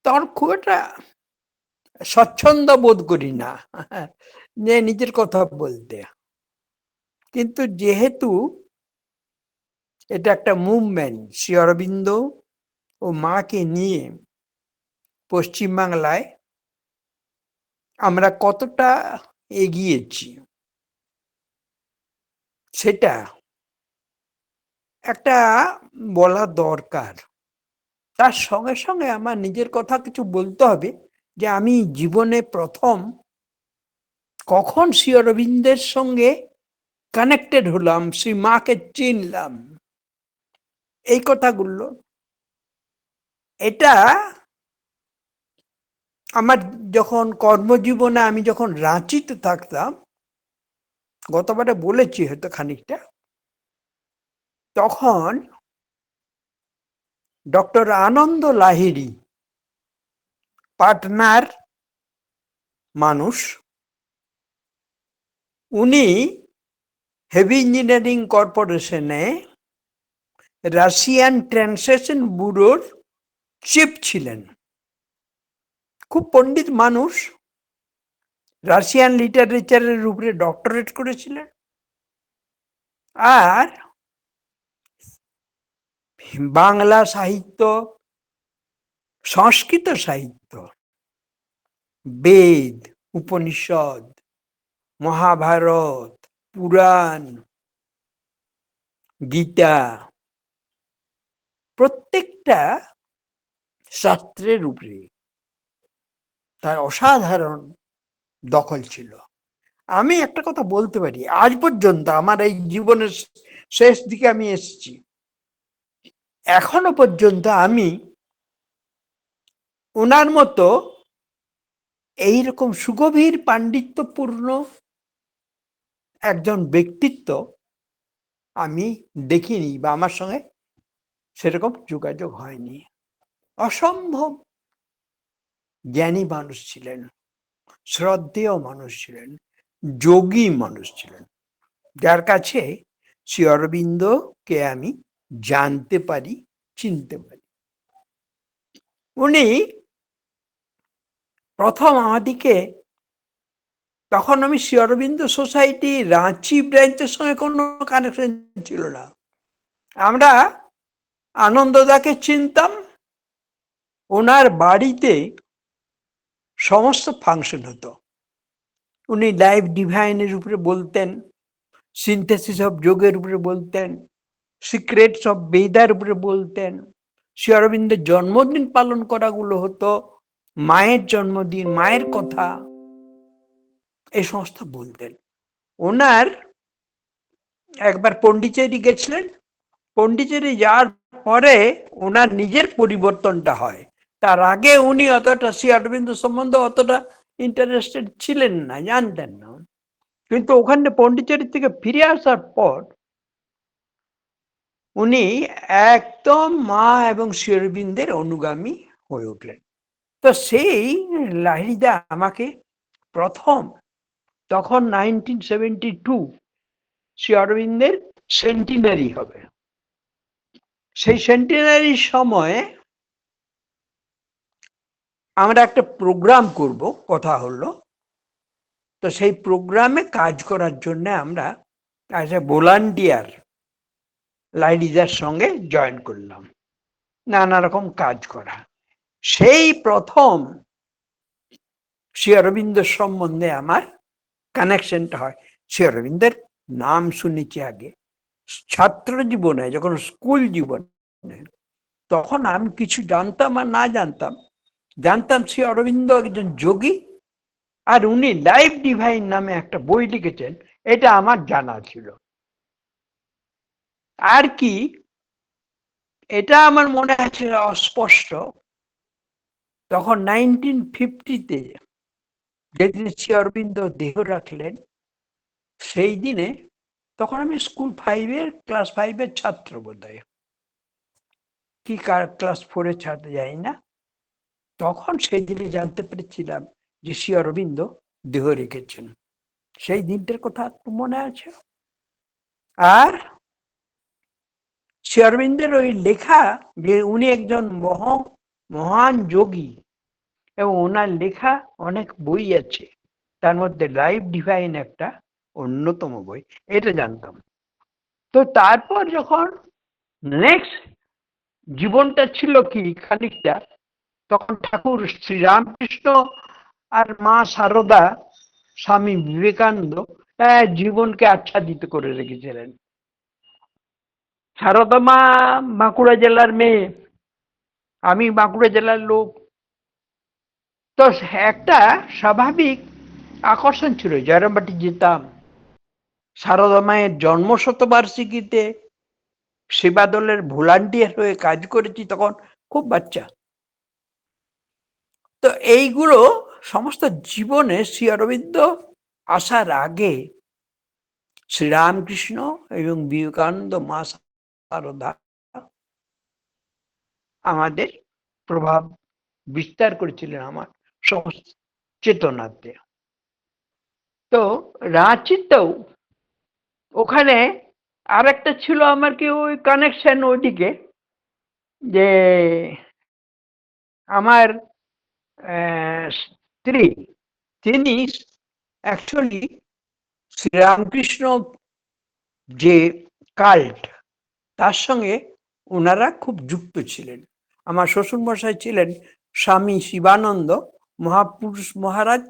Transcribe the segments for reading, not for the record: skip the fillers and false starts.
তখন খুব একটা স্বচ্ছন্দ বোধ করি না যে নিজের কথা বলতে। কিন্তু যেহেতু এটা একটা মুভমেন্ট, শ্রী অরবিন্দ ও মাকে নিয়ে পশ্চিমবাংলায় আমরা কতটা এগিয়েছি সেটা একটা বলা দরকার। তার সঙ্গে সঙ্গে আমার নিজের কথা কিছু বলতে হবে যে আমি জীবনে প্রথম কখন শ্রী অরবিন্দের সঙ্গে কানেক্টেড হলাম, শ্রী মাকে চিনলাম, এই কথাগুলো এটা আমার যখন কর্মজীবনে আমি যখন রাঁচিতে থাকতাম, গতবারে বলেছি হয়তো খানিকটা, তখন ডক্টর আনন্দ লাহিড়ী পাটনার মানুষ, উনি হেভি ইঞ্জিনিয়ারিং কর্পোরেশনে রাশিয়ান ট্রান্সলেশন ব্যুরোর চিফ ছিলেন। খুব পণ্ডিত মানুষ, রাশিয়ান লিটারেচারের উপরে ডক্টরেট করেছিলেন, আর বাংলা সাহিত্য, সংস্কৃত সাহিত্য, বেদ, উপনিষদ, মহাভারত, পুরাণ, গীতা, প্রত্যেকটা শাস্ত্রের উপরে তার অসাধারণ দখল ছিল। আমি একটা কথা বলতে পারি, আজ পর্যন্ত আমার এই জীবনের শেষ দিকে আমি এসেছি, এখনো পর্যন্ত আমি ওনার মতো এইরকম সুগভীর পাণ্ডিত্যপূর্ণ একজন ব্যক্তিত্ব আমি দেখিনি, বা আমার সঙ্গে সেরকম যোগাযোগ হয়নি। অসম্ভব জ্ঞানী মানুষ ছিলেন, শ্রদ্ধেয় মানুষ ছিলেন, যোগী মানুষ ছিলেন, যার কাছে শ্রী অরবিন্দকে আমি জানতে পারি, চিনতে পারি। উনি প্রথম আমাদিকে, তখন আমি শ্রী অরবিন্দ সোসাইটি রাঁচি ব্রাঞ্চের সঙ্গে কোনো কানেকশন ছিল না। আমরা আনন্দদাকে চিনতাম, ওনার বাড়িতে সমস্ত ফাংশন হতো। উনি লাইফ ডিভাইনের উপরে বলতেন, সিনথেসিস অফ যোগের উপরে বলতেন, সিক্রেটস অফ বেদার উপরে বলতেন। শ্রী অরবিন্দের জন্মদিন পালন করাগুলো হতো, মায়ের জন্মদিন, মায়ের কথা, এই সমস্ত বলতেন। ওনার একবার পন্ডিচেরি গেছিলেন, পন্ডিচেরি যাওয়ার পরে ওনার নিজের পরিবর্তনটা হয়। তার আগে উনি অতটা শ্রী অরবিন্দ সম্বন্ধে অতটা ইন্টারেস্টেড ছিলেন না, জানতেন না। কিন্তু ওখানে পন্ডিচেরি থেকে ফিরে আসার পর উনি একদম মা এবং শ্রী অরবিন্দের অনুগামী হয়ে উঠলেন। তো সেই লাহিড়ীদা আমাকে প্রথম, তখন 1972 শ্রী অরবিন্দের সেন্টিনারি হবে, সেই সেন্টিনারির সময়ে আমরা একটা প্রোগ্রাম করব, কথা হলো। তো সেই প্রোগ্রামে কাজ করার জন্য আমরা অ্যাজ এ ভলান্টিয়ার লাহিড়ীদার সঙ্গে জয়েন করলাম, নানা রকম কাজ করা। সেই প্রথম শ্রী অরবিন্দ সম্বন্ধে আমার কানেকশনটা হয়। শ্রী অরবিন্দের নাম শুনেছি আগে ছাত্র জীবনে, যখন স্কুল জীবনে, তখন আমি কিছু জানতাম আর না জানতাম, জানতাম শ্রী অরবিন্দ একজন যোগী, আর উনি লাইফ ডিভাইন নামে একটা বই লিখেছেন, এটা আমার জানা ছিল। আর কি, এটা আমার মনে আছে অস্পষ্ট, তখন 1950-তে যেদিন শ্রী অরবিন্দ দেহ রাখলেন, সেই দিনে, তখন আমি ক্লাস 5-এর ছাত্র বোধহয়, কি ক্লাস 4-এর ছাত্র যাই না, তখন সেই দিনে জানতে পেরেছিলাম যে শ্রী অরবিন্দ দেহ রেখেছেন। সেই দিনটার কথা একটু মনে আছে। আর শ্রী অরবিন্দের ওই লেখা যে উনি একজন মহান যোগী, এবং ওনার লেখা অনেক বই আছে, তার মধ্যে লাইফ ডিভাইন একটা অন্যতম বই, এটা জানতাম। তো তারপর যখন নেক্সট জীবনটা ছিল কি খানিকটা, তখন ঠাকুর শ্রীরামকৃষ্ণ আর মা সারদা, স্বামী বিবেকানন্দ জীবনকে আচ্ছাদিত করে রেখেছিলেন। সারদা মা বাঁকুড়া জেলার মেয়ে, আমি বাঁকুড়া জেলার লোক, তো একটা স্বাভাবিক আকর্ষণ ছিল, জয়রামবাটি যেতাম। সারদা মায়ের জন্মশতবার্ষিকীতে সেবা দলের ভলান্টিয়ার হয়ে কাজ করেছি, তখন খুব বাচ্চা। তো এইগুলো সমস্ত জীবনে শ্রী অরবিন্দ আসার আগে শ্রীরামকৃষ্ণ এবং বিবেকানন্দ, মা সারদা আমাদের প্রভাব বিস্তার করেছিলেন আমার সমস্ত চেতনাতে। তো রাঁচিতেও ওখানে আর একটা ছিল আমার কি ওই কানেকশন ওইদিকে, যে আমার স্ত্রী, তিনি অ্যাকচুয়ালি শ্রীরামকৃষ্ণ যে কাল্ট, তার সঙ্গে ওনারা খুব যুক্ত ছিলেন। আমার শ্বশুরমশাই ছিলেন স্বামী শিবানন্দ মহাপুরুষ মহারাজ,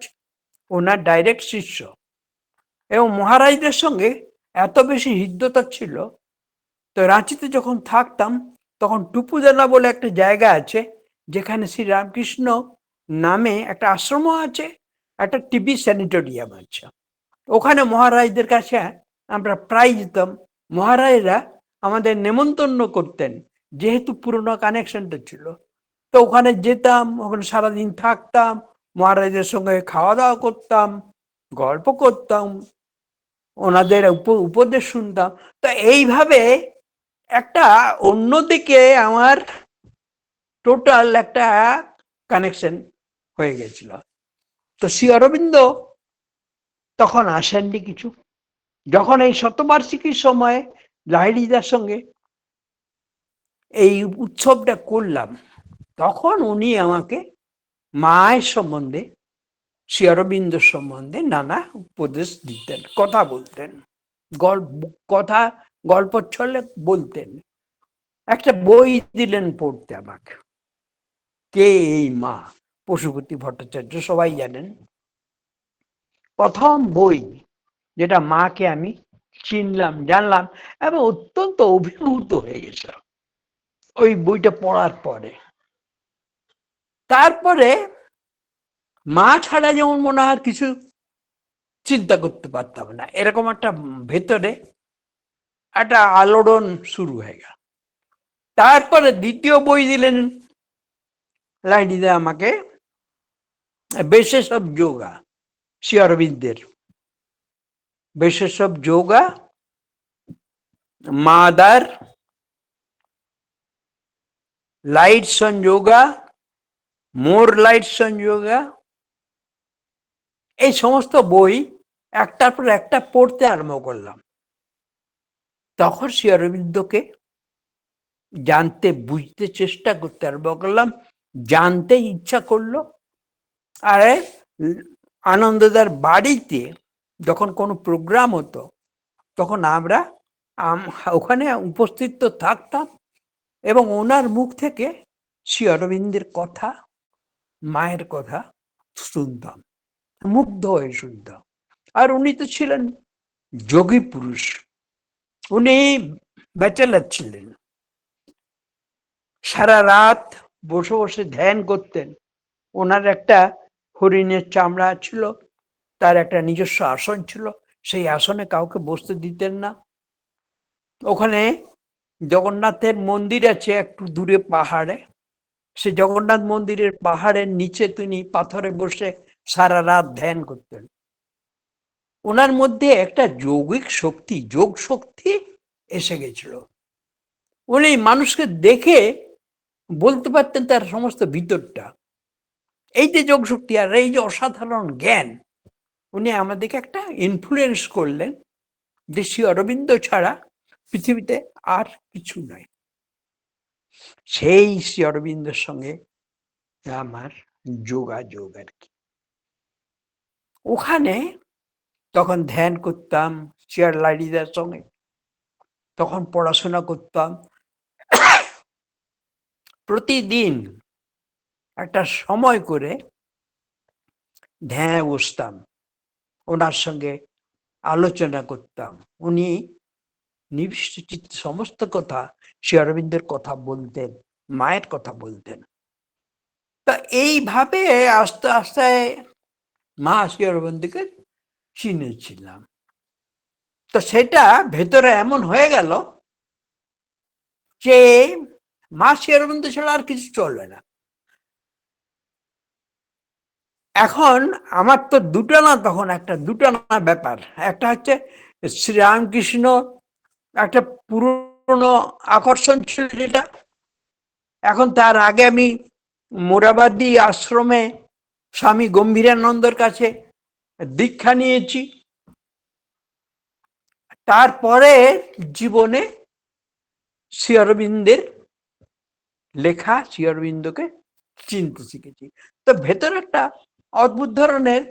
ওনার ডাইরেক্ট শিষ্য, এবং মহারাজদের সঙ্গে এত বেশি হৃদ্যতা ছিল। তো রাঁচিতে যখন থাকতাম তখন টুপুদানা বলে একটা জায়গা আছে, যেখানে শ্রী রামকৃষ্ণ নামে একটা আশ্রম আছে, একটা টিবি স্যানিটোরিয়াম আছে। ওখানে মহারাজদের কাছে আমরা প্রায় যেতাম। মহারাজরা আমাদের নেমন্তন্ন করতেন, যেহেতু পুরোনো কানেকশনটা ছিল। তো ওখানে যেতাম, ওখানে সারাদিন থাকতাম, মহারাজদের সঙ্গে খাওয়া দাওয়া করতাম, গল্প করতাম, ওনাদের উপদেশ শুনতাম। তো এইভাবে একটা অন্যদিকে আমার টোটাল একটা কানেকশন হয়ে গেছিল। তো শ্রী অরবিন্দ তখন আসেননি কিছু। যখন এই শতবার্ষিকীর সময় লাহিড়িদার সঙ্গে এই উৎসবটা করলাম, তখন উনি আমাকে মায়ের সম্বন্ধে, শ্রী অরবিন্দ সম্বন্ধে নানা উপদেশ দিতেন, কথা বলতেন, কথা গল্প ছলে বলতেন। একটা বই দিলেন পড়তে আমাকে, কে এই মা, পশুপতি ভট্টাচার্য, সবাই জানেন। প্রথম বই যেটা মাকে আমি চিনলাম, জানলাম এবং অত্যন্ত অভিভূত হয়ে গেছিলাম ওই বইটা পড়ার পরে। তারপরে মা ছাড়া যেমন মনে হয় কিছু চিন্তা করতে পারতাম না, এরকম একটা ভেতরে একটা আলোড়ন শুরু হয়ে গেল। তারপরে দ্বিতীয় বই দিলেন লাইডিদা আমাকে, বেসেস অফ যোগা, শ্রী অরবিন্দের bases of yoga, mother, lights on yoga, more lights on yoga, এই সমস্ত বই একটার পর একটা পড়তে আরম্ভ করলাম। তখন শ্রী অরবিন্দকে জানতে বুঝতে চেষ্টা করতে আরম্ভ করলাম, জানতে ইচ্ছা করলো। আর আনন্দদার বাড়িতে যখন কোনো প্রোগ্রাম হতো, তখন আমরা ওখানে উপস্থিত তো থাকতাম এবং ওনার মুখ থেকে শ্রী অরবিন্দের কথা, মায়ের কথা শুনতাম, মুগ্ধ হয়ে শুনতাম। আর উনি তো ছিলেন যোগী পুরুষ, উনি ব্যাচেলার ছিলেন, সারা রাত বসে বসে ধ্যান করতেন। ওনার একটা হরিণের চামড়া ছিল, তার একটা নিজস্ব আসন ছিল, সেই আসনে কাউকে বসতে দিতেন না। ওখানে জগন্নাথের মন্দির আছে একটু দূরে পাহাড়ে, সে জগন্নাথ মন্দিরের পাহাড়ের নিচে তিনি পাথরে বসে সারা রাত ধ্যান করতেন। ওনার মধ্যে একটা যৌগিক শক্তি, যোগ শক্তি এসে গেছিল। উনি মানুষকে দেখে বলতে পারতেন তার সমস্ত ভিতরটা। এই যে যোগ শক্তি আর এই যে অসাধারণ জ্ঞান, উনি আমাদেরকে একটা ইনফ্লুয়েন্স করলেন যে শ্রী অরবিন্দ ছাড়া পৃথিবীতে আর কিছু নয়। সেই শ্রী অরবিন্দের সঙ্গে আমার যোগাযোগ আর কি। ওখানে তখন ধ্যান করতাম চেয়ার লাইডিদের সঙ্গে, তখন পড়াশোনা করতাম প্রতিদিন একটা সময় করে ধ্যানে বসতাম, ওনার সঙ্গে আলোচনা করতাম। উনি নিবিষ্ট চিত্তে সমস্ত কথা শ্রী অরবিন্দের কথা বলতেন, মায়ের কথা বলতেন। তা এইভাবে আস্তে আস্তে মা শ্রী অরবিন্দকে চিনেছিলাম। তো সেটা ভেতরে এমন হয়ে গেল যে মা শ্রী অরবিন্দ ছাড়া আর কিছু চলবে না। এখন আমার তো দুটো না, তখন একটা দুটো না ব্যাপার। একটা হচ্ছে শ্রীরামকৃষ্ণ একটা পুরনো আকর্ষণ ছিল যেটা, এখন তার আগে আমি মোরাবাদী আশ্রমে স্বামী গম্ভীরানন্দর কাছে দীক্ষা নিয়েছি। তারপরে জীবনে শ্রী অরবিন্দের লেখা, শ্রী অরবিন্দকে চিনতে শিখেছি। তো ভেতরে একটা অদ্ভুত ধরনের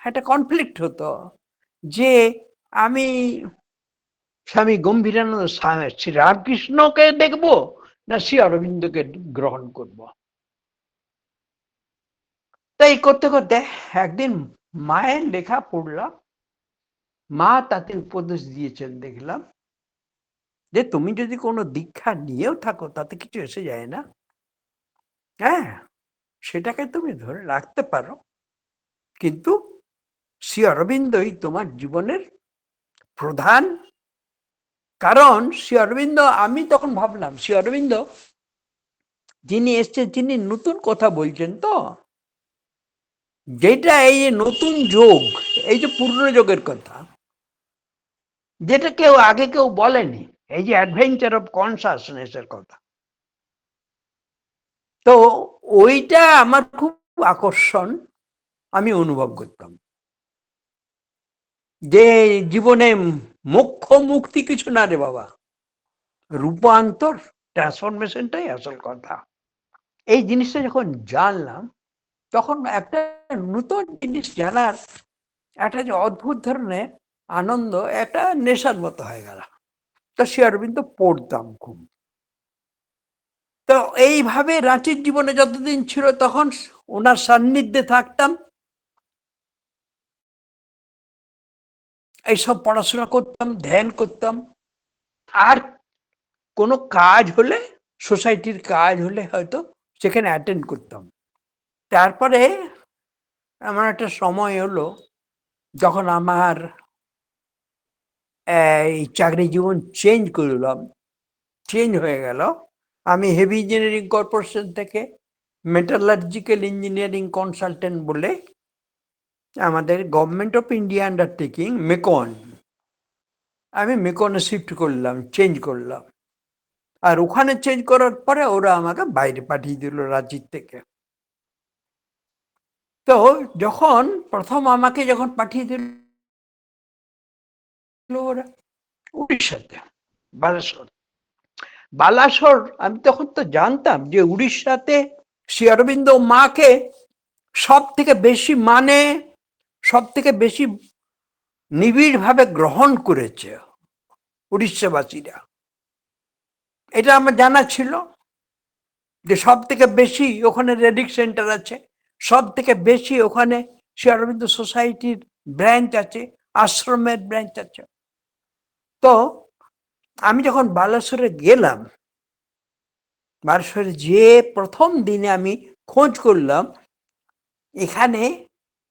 একটা কনফ্লিক্ট হতো যে আমি স্বামী গম্ভীরানন্দ শ্রী রামকৃষ্ণকে দেখবো না শ্রী অরবিন্দকে গ্রহণ করব। তাই করতে করতে একদিন মায়ের লেখা পড়লাম, মা তাতে উপদেশ দিয়েছেন, দেখলাম যে তুমি যদি কোনো দীক্ষা নিয়েও থাকো তাতে কিছু এসে যায় না, হ্যাঁ সেটাকে তুমি ধরে রাখতে পারো, কিন্তু শ্রী অরবিন্দই তোমার জীবনের প্রধান। কারণ শ্রী অরবিন্দ, আমি তখন ভাবলাম শ্রী অরবিন্দ যিনি এসছেন যিনি নতুন কথা বলছেন, তো যেটা এই যে নতুন যোগ, এই যে পূর্ণ যোগের কথা, যেটা কেউ আগে কেউ বলেনি, এই যে অ্যাডভেঞ্চার অফ কনসাসনেস এর কথা, তো ওইটা আমার খুব আকর্ষণ আমি অনুভব করতাম, যে জীবনে মোক্ষ মুক্তি কিছু না রে বাবা, রূপান্তর, ট্রান্সফরমেশনটাই আসল কথা। এই জিনিসটা যখন জানলাম, তখন একটা নতুন জিনিস জানার একটা যে অদ্ভুত ধরনের আনন্দ, একটা নেশার মতো হয়ে গেল। তো শ্রী অরবিন্দ পড়তাম খুব। তো এইভাবে রাঁচির জীবনে যতদিন ছিল তখন ওনার সান্নিধ্যে থাকতাম, এইসব পড়াশোনা করতাম, ধ্যান করতাম। আর কোনো কাজ হলে, সোসাইটির কাজ হলে হয়তো সেখানে অ্যাটেন্ড করতাম। তারপরে এমন একটা সময় হলো যখন আমার এই চাকরি জীবন চেঞ্জ হয়ে গেল। আমি হেভি ইঞ্জিনিয়ারিং কর্পোরেশন থেকে মেটালার্জিক্যাল ইঞ্জিনিয়ারিং কনসালটেন্ট বলে আমাদের government of India undertaking Macon, আমি মেকনে শিফট করলাম, চেঞ্জ করলাম। আর ওখানে চেঞ্জ করার পরে ওরা আমাকে বাইরে পাঠিয়ে দিল রাঁচির থেকে। তো যখন প্রথম আমাকে যখন পাঠিয়ে দিল ওরা উড়িষ্যাতে, বালাসোর। বালাসোর আমি তখন তো জানতাম যে উড়িষ্যাতে শ্রী অরবিন্দ মাকে সব থেকে বেশি মানে, সব থেকে বেশি নিবিড়ভাবে গ্রহণ করেছে উড়িষ্যাবাসীরা। এটা আমার জানা ছিল যে সব থেকে বেশি ওখানে রেডিক সেন্টার আছে, সব থেকে বেশি ওখানে শ্রী অরবিন্দ সোসাইটির ব্রাঞ্চ আছে, আশ্রমের ব্রাঞ্চ আছে। তো আমি যখন বালেশ্বরে গেলাম, বালেশ্বরে যে প্রথম দিনে আমি খোঁজ করলাম এখানে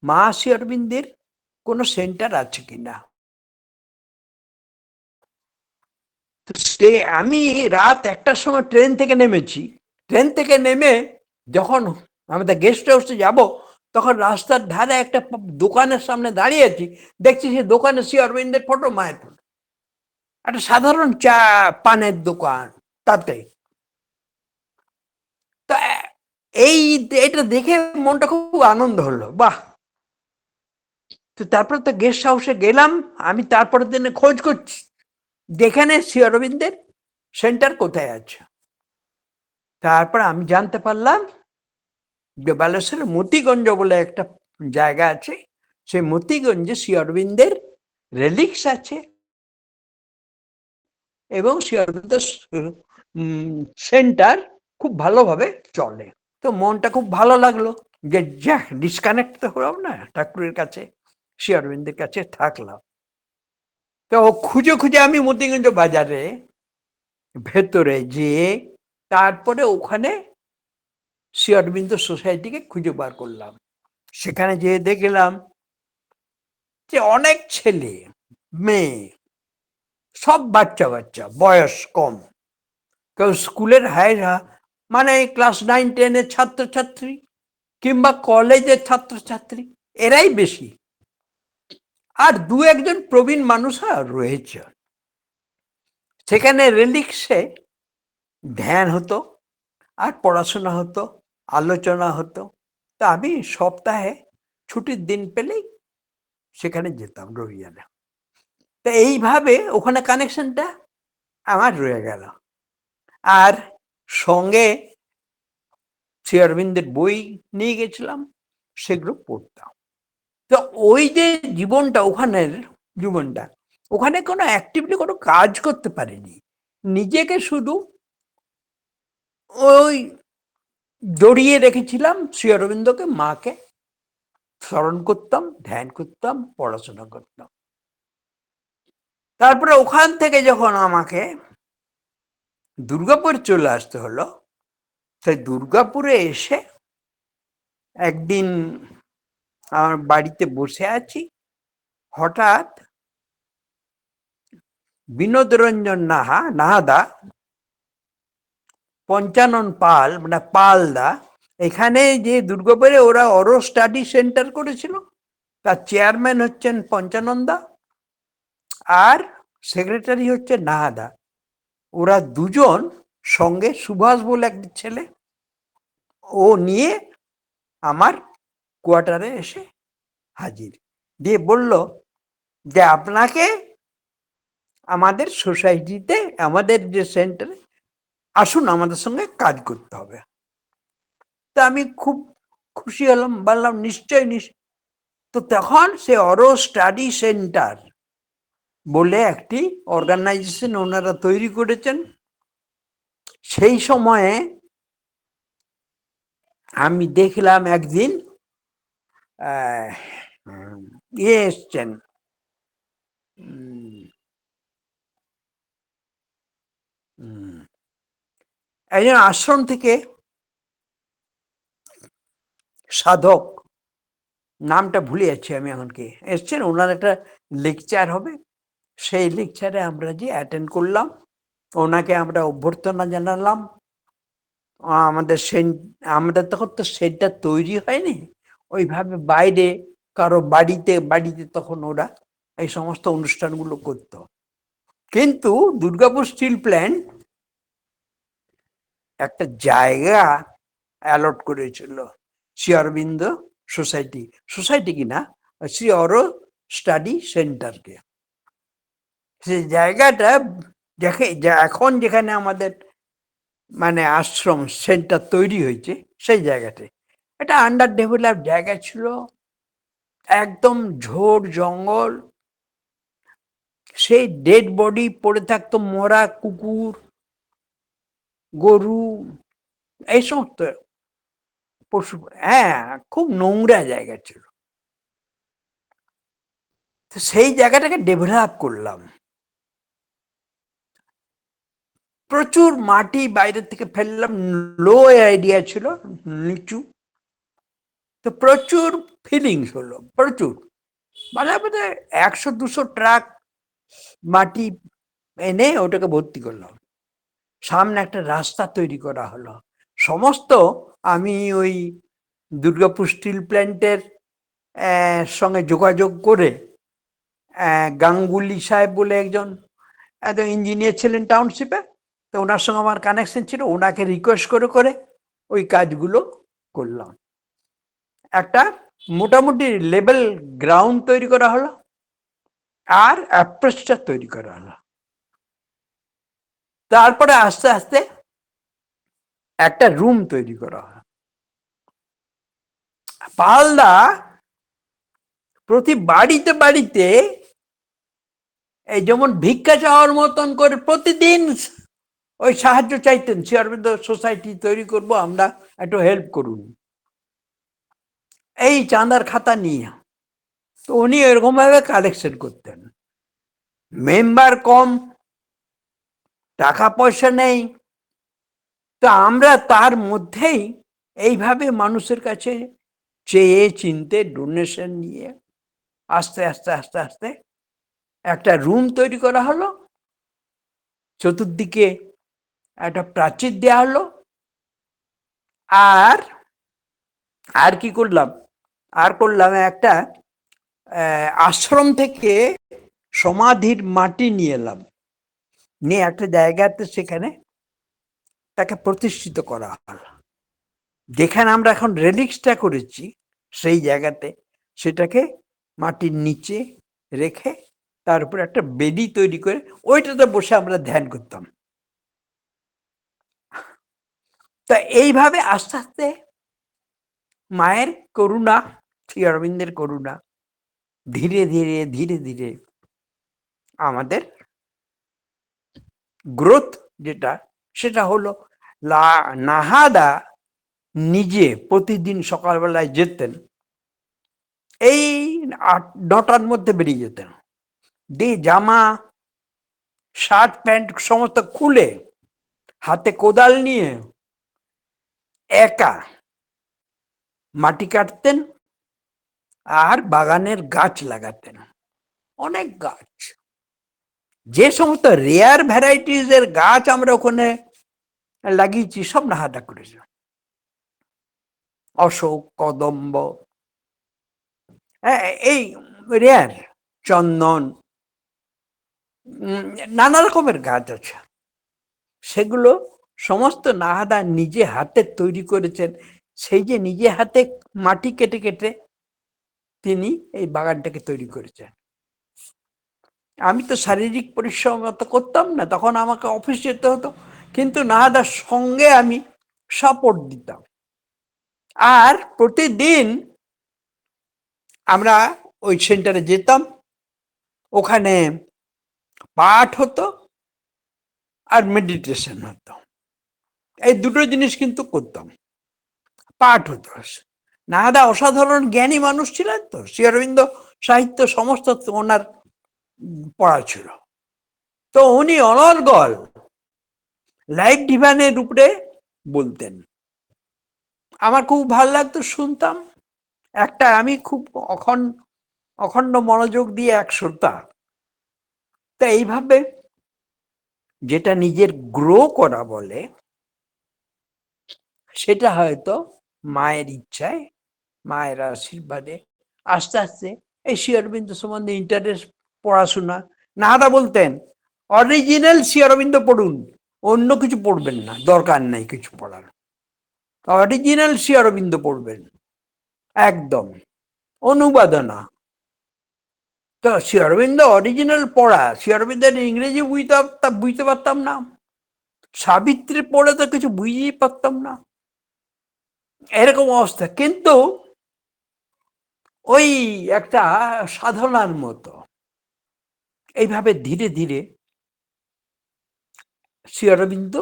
মা শ্রী অরবিন্দের কোনো সেন্টার আছে কিনা। আমি রাত 1টার সময় ট্রেন থেকে নেমেছি। ট্রেন থেকে নেমে যখন আমাদের গেস্ট হাউসে যাব, তখন রাস্তার ধারে একটা দোকানের সামনে দাঁড়িয়েছি, দেখছি সে দোকানে শ্রী অরবিন্দের ফটো, মায়ের ফটো, একটা সাধারণ চা পানের দোকান তাতে। তো এটা দেখে মনটা খুব আনন্দ হলো, বাহ। তো তারপরে তো গেস্ট হাউসে গেলাম আমি, তারপরের দিনে খোঁজ করছি যেখানে শ্রী অরবিন্দের সেন্টার কোথায় আছে। তারপর আমি জানতে পারলাম যে বালেশ্বরের মতিগঞ্জ বলে একটা জায়গা আছে, সেই মতিগঞ্জে শ্রী অরবিন্দের রেলিক্স আছে এবং শ্রী অরবিন্দ সেন্টার খুব ভালোভাবে চলে। তো মনটা খুব ভালো লাগলো যে যাক, ডিসকানেক্ট তো হলাম না, ঠাকুরের কাছে শ্রী অরবিন্দের কাছে থাকলাম। তো খুঁজে খুঁজে আমি মতিগঞ্জ বাজারে ভেতরে যেয়ে তারপরে ওখানে শ্রী অরবিন্দ সোসাইটিকে খুঁজে বার করলাম। সেখানে যেয়ে দেখলাম যে অনেক ছেলে মেয়ে, সব বাচ্চা বাচ্চা, বয়স কম, কেউ স্কুলের মানে ক্লাস 9-10-এর ছাত্রছাত্রী কিংবা কলেজের ছাত্রছাত্রী, এরাই বেশি। আর দু একজন প্রবীণ মানুষরা রয়েছে। সেখানে রিলিক্সে ধ্যান হতো আর পড়াশোনা হতো, আলোচনা হতো। তা আমি সপ্তাহে ছুটির দিন পেলেই সেখানে যেতাম রবিবারে। তা এইভাবে ওখানে কানেকশনটা আমার রয়ে গেল। আর সঙ্গে শ্রী অরবিন্দের বই নিয়ে গেছিলাম, সেগুলো পড়তাম। তো ওই যে জীবনটা, ওখানের জীবনটা, ওখানে কোনো অ্যাক্টিভলি কোনো কাজ করতে পারিনি, নিজেকে শুধু ওই জড়িয়ে রেখেছিলাম শ্রী অরবিন্দকে, মাকে স্মরণ করতাম, ধ্যান করতাম, পড়াশোনা করতাম। তারপরে ওখান থেকে যখন আমাকে দুর্গাপুর চলে আসতে হলো, তাই দুর্গাপুরে এসে একদিন আমার বাড়িতে বসে আছি, হঠাৎ বিনোদ রঞ্জন নাহাদা, পঞ্চানন পাল মানে পালদা, এখানে যে দুর্গাপুরে ওরা অরো স্টাডি সেন্টার করেছিল, তার চেয়ারম্যান হচ্ছেন পঞ্চানন্দা আর সেক্রেটারি হচ্ছে নাহাদা। ওরা দুজন সঙ্গে সুভাষ বলে এক ছেলে, ও নিয়ে আমার কোয়ার্টারে এসে হাজির, দিয়ে বলল যে আপনাকে আমাদের সোসাইটিতে, আমাদের যে সেন্টারে আসুন, আমাদের সঙ্গে কাজ করতে হবে। তা আমি খুব খুশি হলাম, বললাম নিশ্চয় নিশ্চয়। তো তখন সে অরো স্টাডি সেন্টার বলে একটি অর্গানাইজেশন ওনারা তৈরি করেছেন। সেই সময়ে আমি দেখলাম একদিন এসছেন একজন আশ্রম থেকে সাধক, নামটা ভুলে যাচ্ছি আমি এখন, কি এসছেন, ওনার একটা লেকচার হবে, সেই লেকচারে আমরা যে অ্যাটেন্ড করলাম, ওনাকে আমরা অভ্যর্থনা জানালাম। আমাদের তখন তো সেন্টার তৈরি হয়নি, ওইভাবে বাইরে কারো বাড়িতে বাড়িতে তখন ওরা এই সমস্ত অনুষ্ঠানগুলো করত। কিন্তু দুর্গাপুর স্টিল প্ল্যান্ট একটা জায়গা অ্যালট করেছিল শ্রী অরবিন্দ সোসাইটি কিনা শ্রী অরো স্টাডি সেন্টারকে। সেই জায়গাটা এখন যেখানে আমাদের মানে আশ্রম সেন্টার তৈরি হয়েছে, সেই জায়গাতে এটা আন্ডার ডেভেলপ জায়গা ছিল, একদম ঝোড় জঙ্গল, সেই ডেড বডি পড়ে থাকতো, মরা কুকুর, গরু, এই সমস্ত পশু, হ্যাঁ, খুব নোংরা জায়গা ছিল। তো সেই জায়গাটাকে ডেভেলপ করলাম, প্রচুর মাটি বাইরে থেকে ফেললাম, লো এরিয়া ছিল, নিচু, তো প্রচুর ফিলিংস হলো, প্রচুর, মানে 100-200 ট্রাক মাটি এনে ওটাকে ভর্তি করলাম। সামনে একটা রাস্তা তৈরি করা হলো। সমস্ত আমি ওই দুর্গাপুর স্টিল প্ল্যান্টের সঙ্গে যোগাযোগ করে, গাঙ্গুলি সাহেব বলে একজন ইঞ্জিনিয়ার ছিলেন টাউনশিপে, তো ওনার সঙ্গে আমার কানেকশন ছিল, ওনাকে রিকোয়েস্ট করে করে ওই কাজগুলো করলাম। একটা মোটামুটি লেভেল গ্রাউন্ড তৈরি করা হলো আর অ্যাপ্রোচটা তৈরি করা হলো। তারপরে আস্তে আস্তে একটা রুম তৈরি করা হয়। পালদা প্রতি বাড়িতে বাড়িতে এই যেমন ভিক্ষা চাওয়ার মতন করে প্রতিদিন ওই সাহায্য চাইতেন, শ্রী অরবিন্দ সোসাইটি তৈরি করব, আমরা একটু হেল্প করুন, এই চাঁদার খাতা নিয়ে। তো উনি এরকম ভাবে কালেকশন করতেন। মেম্বার কম, টাকা পয়সা নেই, তো আমরা তার মধ্যেই এইভাবে মানুষের কাছে চেয়ে চিনতে ডোনেশন নিয়ে আস্তে আস্তে আস্তে আস্তে একটা রুম তৈরি করা হলো, চতুর্দিকে একটা প্রাচীর দেওয়া হলো। আর আর কি করলাম, আর করলাম একটা আশ্রম থেকে সমাধির মাটি নিয়ে এলাম, নিয়ে একটা জায়গাতে সেখানে তাকে প্রতিষ্ঠিত করা হলো। যেখানে আমরা এখন রেলিক্সটা করেছি সেই জায়গাতে সেটাকে মাটির নিচে রেখে তার উপরে একটা বেদি তৈরি করে ওইটাতে বসে আমরা ধ্যান করতাম। তা এইভাবে আস্তে আস্তে মায়ের করুণা, শ্রী অরবিন্দের করুণা ধীরে ধীরে ধীরে ধীরে আমাদের গ্রোথ যেটা, সেটা হলো নাহাদা নিজে প্রতিদিন সকালবেলায় যেতেন, এই 8-9টার মধ্যে বেরিয়ে যেতেন, দিয়ে জামা শার্ট প্যান্ট সমস্ত খুলে হাতে কোদাল নিয়ে একা মাটি কাটতেন আর বাগানের গাছ লাগাতেন, অনেক গাছ, যে সমস্ত রেয়ার ভ্যারাইটিস এর গাছ আমরা ওখানে লাগিয়েছি সব নাহাদা করেছে। অশোক, কদম্ব, এই রেয়ার, চন্দন, নানা রকমের গাছ আছে, সেগুলো সমস্ত নাহাদা নিজে হাতে তৈরি করেছেন। সেই যে নিজে হাতে মাটি কেটে কেটে তিনি এই বাগানটাকে তৈরি করেছেন। আমি তো শারীরিক পরিশ্রম অত করতাম না, তখন আমাকে অফিস যেতে হতো, কিন্তু নাহাদার সঙ্গে আমি সাপোর্ট দিতাম। আর প্রতিদিন আমরা ওই সেন্টারে যেতাম, ওখানে পাঠ হতো আর মেডিটেশন হতো, এই দুটো জিনিস কিন্তু করতাম। পাঠ হতো, নাহাদা অসাধারণ জ্ঞানী মানুষ ছিলেন, তো শ্রী অরবিন্দ সাহিত্য সমস্ত ওনার পড়া ছিল, তো উনি অনর্গল লাইফ ডিভাইনের উপরে বলতেন, আমার খুব ভালো লাগতো, শুনতাম। একটা আমি খুব অখণ্ড মনোযোগ দিয়ে এক শ্রোতা। তা এইভাবে যেটা নিজের গ্রো করা বলে, সেটা হয়তো মায়ের ইচ্ছায়, মায়ের আশীর্বাদে আস্তে আস্তে এই শ্রী অরবিন্দ সম্বন্ধে ইন্টারেস্ট, পড়াশোনা। নাহাদা বলতেন অরিজিনাল শ্রী অরবিন্দ পড়ুন, অন্য কিছু পড়বেন না, দরকার নাই কিছু পড়ার, অরিজিনাল শ্রী অরবিন্দ পড়বেন, একদম অনুবাদনা। তো শ্রী অরবিন্দ অরিজিনাল পড়া, শ্রী অরবিন্দের ইংরেজি বুঝতে পারতাম না, সাবিত্রী পড়ে তো কিছু বুঝতেই পারতাম না, এরকম অবস্থা। কিন্তু ওই একটা সাধনার মতো এইভাবে ধীরে ধীরে শ্রী অরবিন্দ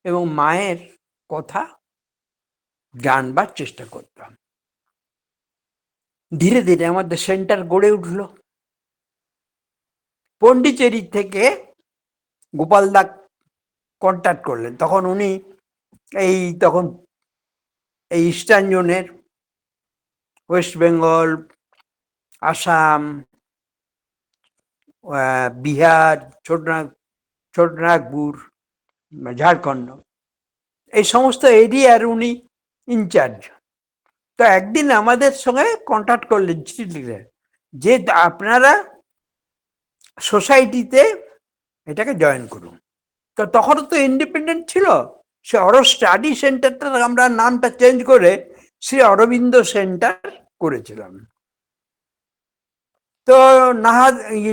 এবং মায়ের কথা জানবার চেষ্টা করতাম। ধীরে ধীরে আমাদের সেন্টার গড়ে উঠল। পন্ডিচেরি থেকে গোপাল দা কন্ট্যাক্ট করলেন, তখন উনি তখন এই ইস্টার্ন জোনের ওয়েস্ট বেঙ্গল, আসাম, বিহার, ছোটনাগপুর, ঝাড়খণ্ড, এই সমস্ত এরিয়ার উনি ইনচার্জ। তো একদিন আমাদের সঙ্গে কন্ট্যাক্ট করলেন, চিঠি লিখলেন যে আপনারা সোসাইটিতে এটাকে জয়েন করুন। তো তখন তো ইন্ডিপেন্ডেন্ট ছিল, সে স্টাডি সেন্টারটা আমরা নামটা চেঞ্জ করে শ্রী অরবিন্দ সেন্টার করেছিলাম। তো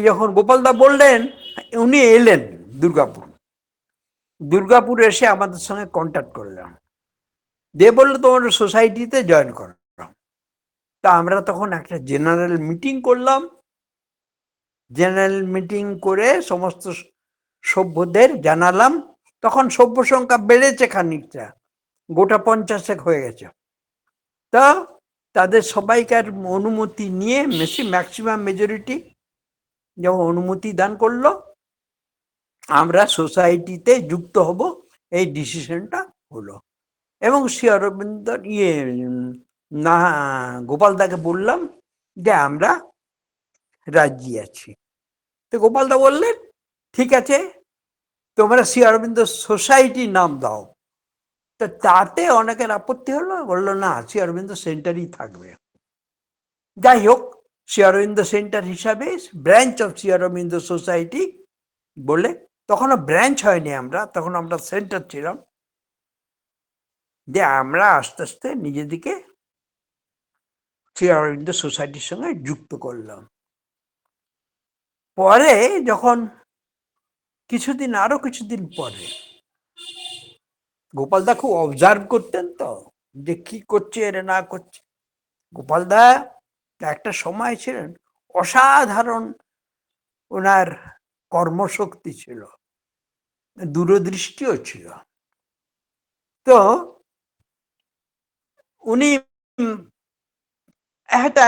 যখন গোপালদা বললেন, উনি এলেন দুর্গাপুর এসে আমাদের সঙ্গে কন্ট্যাক্ট করলেন। দিয়ে বললো তোমার সোসাইটিতে জয়েন করো। তা আমরা তখন একটা জেনারেল মিটিং করলাম। জেনারেল মিটিং করে সমস্ত সভ্যদের জানালাম। তখন সভ্য সংখ্যা বেড়েছে খানিকটা, গোটা 50 হয়ে গেছে। তা তাদের সবাইকার অনুমতি নিয়ে ম্যাক্সিমাম মেজরিটি যখন অনুমতি দান করলো, আমরা সোসাইটিতে যুক্ত হব, এই ডিসিশনটা হলো। এবং শ্রী অরবিন্দ না গোপালদাকে বললাম যে আমরা রাজি আছি। তো গোপালদা বললেন ঠিক আছে, তোমরা শ্রী অরবিন্দ সোসাইটি নাম দাও। তো তাতে অনেকের আপত্তি হলো, বললো না শ্রী অরবিন্দ সেন্টারই থাকবে। যাই হোক, শ্রী অরবিন্দ সেন্টার হিসাবে branch of Shri Aurobindo society বলে, তখনও ব্রাঞ্চ হয়নি, তখন আমরা সেন্টার ছিলাম। যে আমরা আস্তে আস্তে নিজেদেরকে শ্রী অরবিন্দ সোসাইটির সঙ্গে যুক্ত করলাম। পরে যখন আরো কিছুদিন পরে গোপালদা খুব অবজার্ভ করতেন, তো যে কি করছে এরা না করছে। গোপালদা একটা সময় ছিলেন অসাধারণ, ওনার কর্মশক্তি ছিল, দূরদৃষ্টিও ছিল। তো উনি হয়তো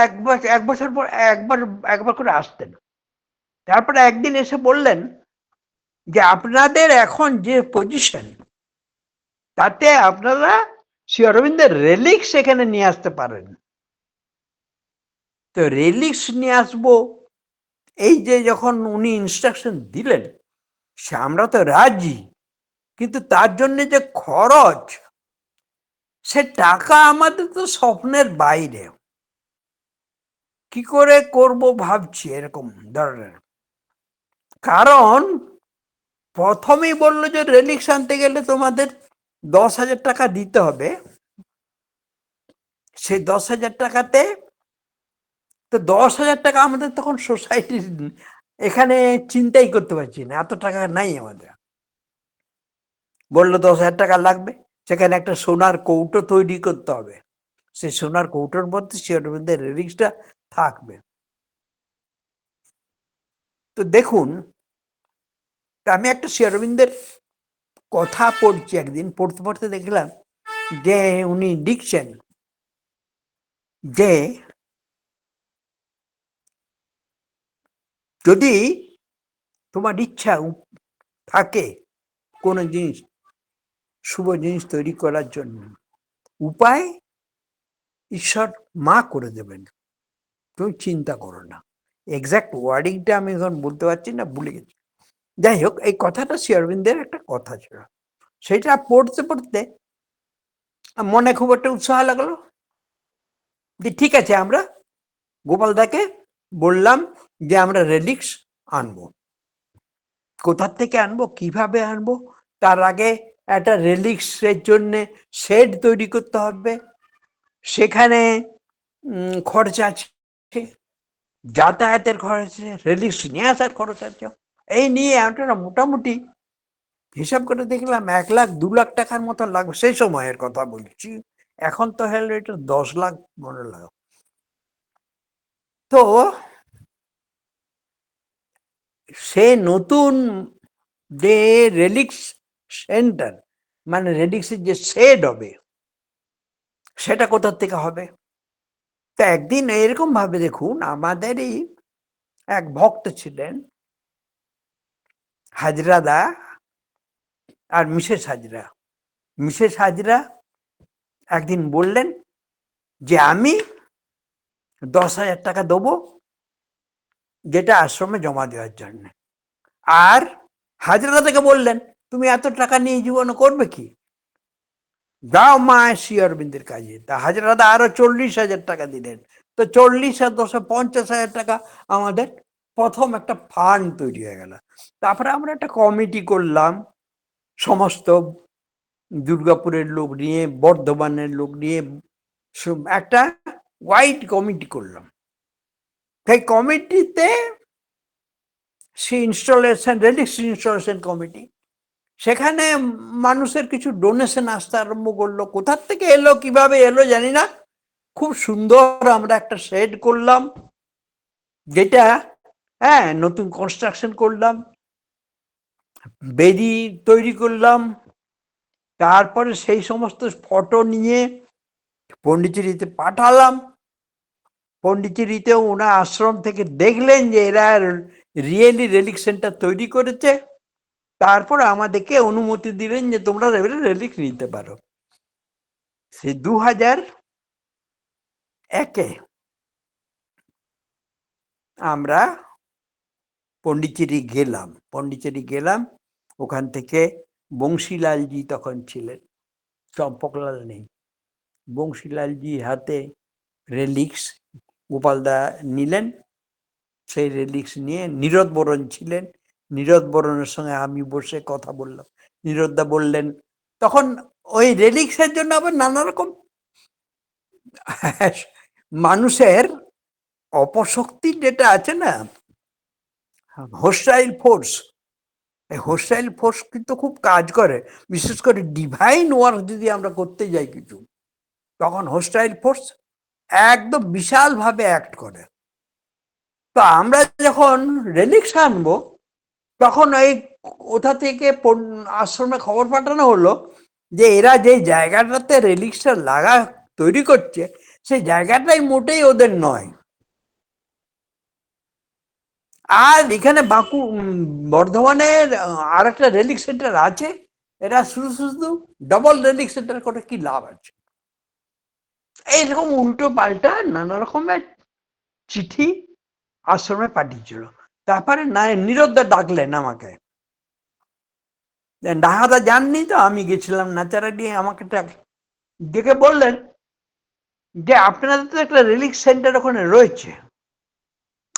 এক বছর পর একবার করে আসতেন। তারপরে একদিন এসে বললেন যে আপনাদের এখন যে পজিশন, তাতে আপনারা শ্রী অরবিন্দের রেলিক্স এখানে নিয়ে আসতে পারেন। তো রেলিক্স নিয়ে আসবো, এই যে যখন উনি ইনস্ট্রাকশন দিলেন, সে আমরা তো রাজি, কিন্তু তার জন্য যে খরচ, সে টাকা আমাদের তো স্বপ্নের বাইরে। কি করে করব ভাবছি এরকম ধরনের। কারণ প্রথমেই বললো যে রেলিক্স আনতে গেলে তোমাদের 10,000 টাকা দিতে হবে। সেই 10,000 টাকাতে, তো 10,000 টাকা আমাদের তখন সোসাইটির এখানে চিন্তাই করতে পারছি না, এত টাকা নাই আমাদের। বললো 10,000 টাকা লাগবে, সেখানে একটা সোনার কৌটো তৈরি করতে হবে, সেই সোনার কৌটোর মধ্যে শ্রী অরবিন্দের রেলিক্সটা থাকবে। তো দেখুন, আমি একটা শ্রী অরবিন্দের কথা পড়ছি, একদিন পড়তে পড়তে দেখলাম যে উনি লিখছেন যে যদি তোমার ইচ্ছা থাকে কোনো জিনিস, শুভ জিনিস তৈরি করার জন্য, উপায় ঈশ্বর মা করে দেবেন, তুমি চিন্তা করো না। এক্সাক্ট ওয়ার্ডিংটা আমি এখন বলতে পারছি না, ভুলে গেছি। যাই হোক, এই কথাটা শ্রী অরবিন্দের একটা কথা ছিল। সেটা পড়তে পড়তে মনে খুব একটা উৎসাহ লাগলো যে ঠিক আছে, আমরা গোপালদাকে বললাম যে আমরা রেলিক্স আনবো। কোথার থেকে আনবো, কিভাবে আনবো, তার আগে একটা রেলিক্সের জন্য শেড তৈরি করতে হবে, সেখানে খরচা আছে, যাতায়াতের খরচ আছে, রেলিক্স নিয়ে আসার খরচ আছে। এই নিয়ে আমরা মোটামুটি হিসাব করে দেখলাম 1 লাখ 2 লাখ টাকার মতো লাগবে। সেই সময়ের কথা বলছি, এখন তো হলো এটা 10 লাখ মনে লাগে। তো সে নতুন যে রেলিক্স সেন্টার, মানে রেলিক্সের যে শেড হবে, সেটা কোথার থেকে হবে। তা একদিন এরকম ভাবে দেখুন, আমাদেরই এক ভক্ত ছিলেন হাজরাদা আর মিসেস হাজরা একদিন বললেন যে আমি 10,000 টাকা দেবো, যেটা আশ্রমে জমা দেওয়ার জন্য। আর হাজরা থেকে বললেন তুমি এত টাকা নিয়ে জীবনে করবে কি, যাও মা শ্রী অরবিন্দের কাজে। তা হাজরাদা আরো 40,000 টাকা দিলেন। তো 40 আর 10 50,000 টাকা আমাদের প্রথম একটা ফান্ড তৈরি হয়ে গেল। তারপরে আমরা একটা কমিটি করলাম, সমস্ত দুর্গাপুরের লোক নিয়ে, বর্ধমানের লোক নিয়ে একটা ওয়াইড কমিটি করলাম। সেই কমিটিতে রেলিক্স ইনস্টলেশন কমিটি, সেখানে মানুষের কিছু ডোনেশন আসতে আরম্ভ করলো, কোথার থেকে এলো কিভাবে এলো জানি না। খুব সুন্দর আমরা একটা শেড করলাম, যেটা নতুন কনস্ট্রাকশন করলাম, বেদি তৈরি করলাম। তারপরে সেই সমস্ত ফটো নিয়ে পন্ডিচেরিতে পাঠালাম। পন্ডিচেরিতে ওনার আশ্রম থেকে দেখলেন যে এরা রিয়েলি রেলিক সেন্টার তৈরি করেছে। তারপর আমাদেরকে অনুমতি দিলেন যে তোমরা রেলিক নিতে পারো। সে 2001-এ আমরা পন্ডিচেরি গেলাম। ওখান থেকে বংশীলালজি তখন ছিলেন, চম্পকলাল নেই। বংশীলালজি হাতে রেলিক্স গোপালদা নিলেন। সেই রেলিক্স নিয়ে নীরদ বরণ ছিলেন, নীরদ বরণের সঙ্গে আমি বসে কথা বললাম। নীরদদা বললেন, তখন ওই রেলিক্সের জন্য আবার নানা রকম মানুষের অপশক্তি যেটা আছে না, হোস্টাইল ফোর্স, এই হোস্টাইল ফোর্স কিন্তু খুব কাজ করে। বিশেষ করে ডিভাইন ওয়ার্ক যদি আমরা করতে যাই কিছু, তখন হোস্টাইল ফোর্স একদম বিশালভাবে অ্যাক্ট করে। তো আমরা যখন রেলিক্স আনবো, তখন ওই কোথা থেকে আশ্রমে খবর পাঠানো হলো যে এরা যে জায়গাটাতে রেলিক্সটা তৈরি করছে, সেই জায়গাটাই মোটেই ওদের নয়। আর এখানে বর্ধমানের আর একটা রেলিক সেন্টার আছে, এরা শুধু ডবল রেলিক সেন্টার করে কি লাভ আছে? এইরকম উল্টো পাল্টা নানা রকমের চিঠি আশ্রমে পাঠিয়েছিল। তারপরে নীরদদা ডাকলেন আমাকে, ডাহাদা যাননি তো, আমি গেছিলাম নাচারাডি, আমাকে ডেকে বললেন যে আপনাদের তো একটা রিলিফ সেন্টার ওখানে রয়েছে,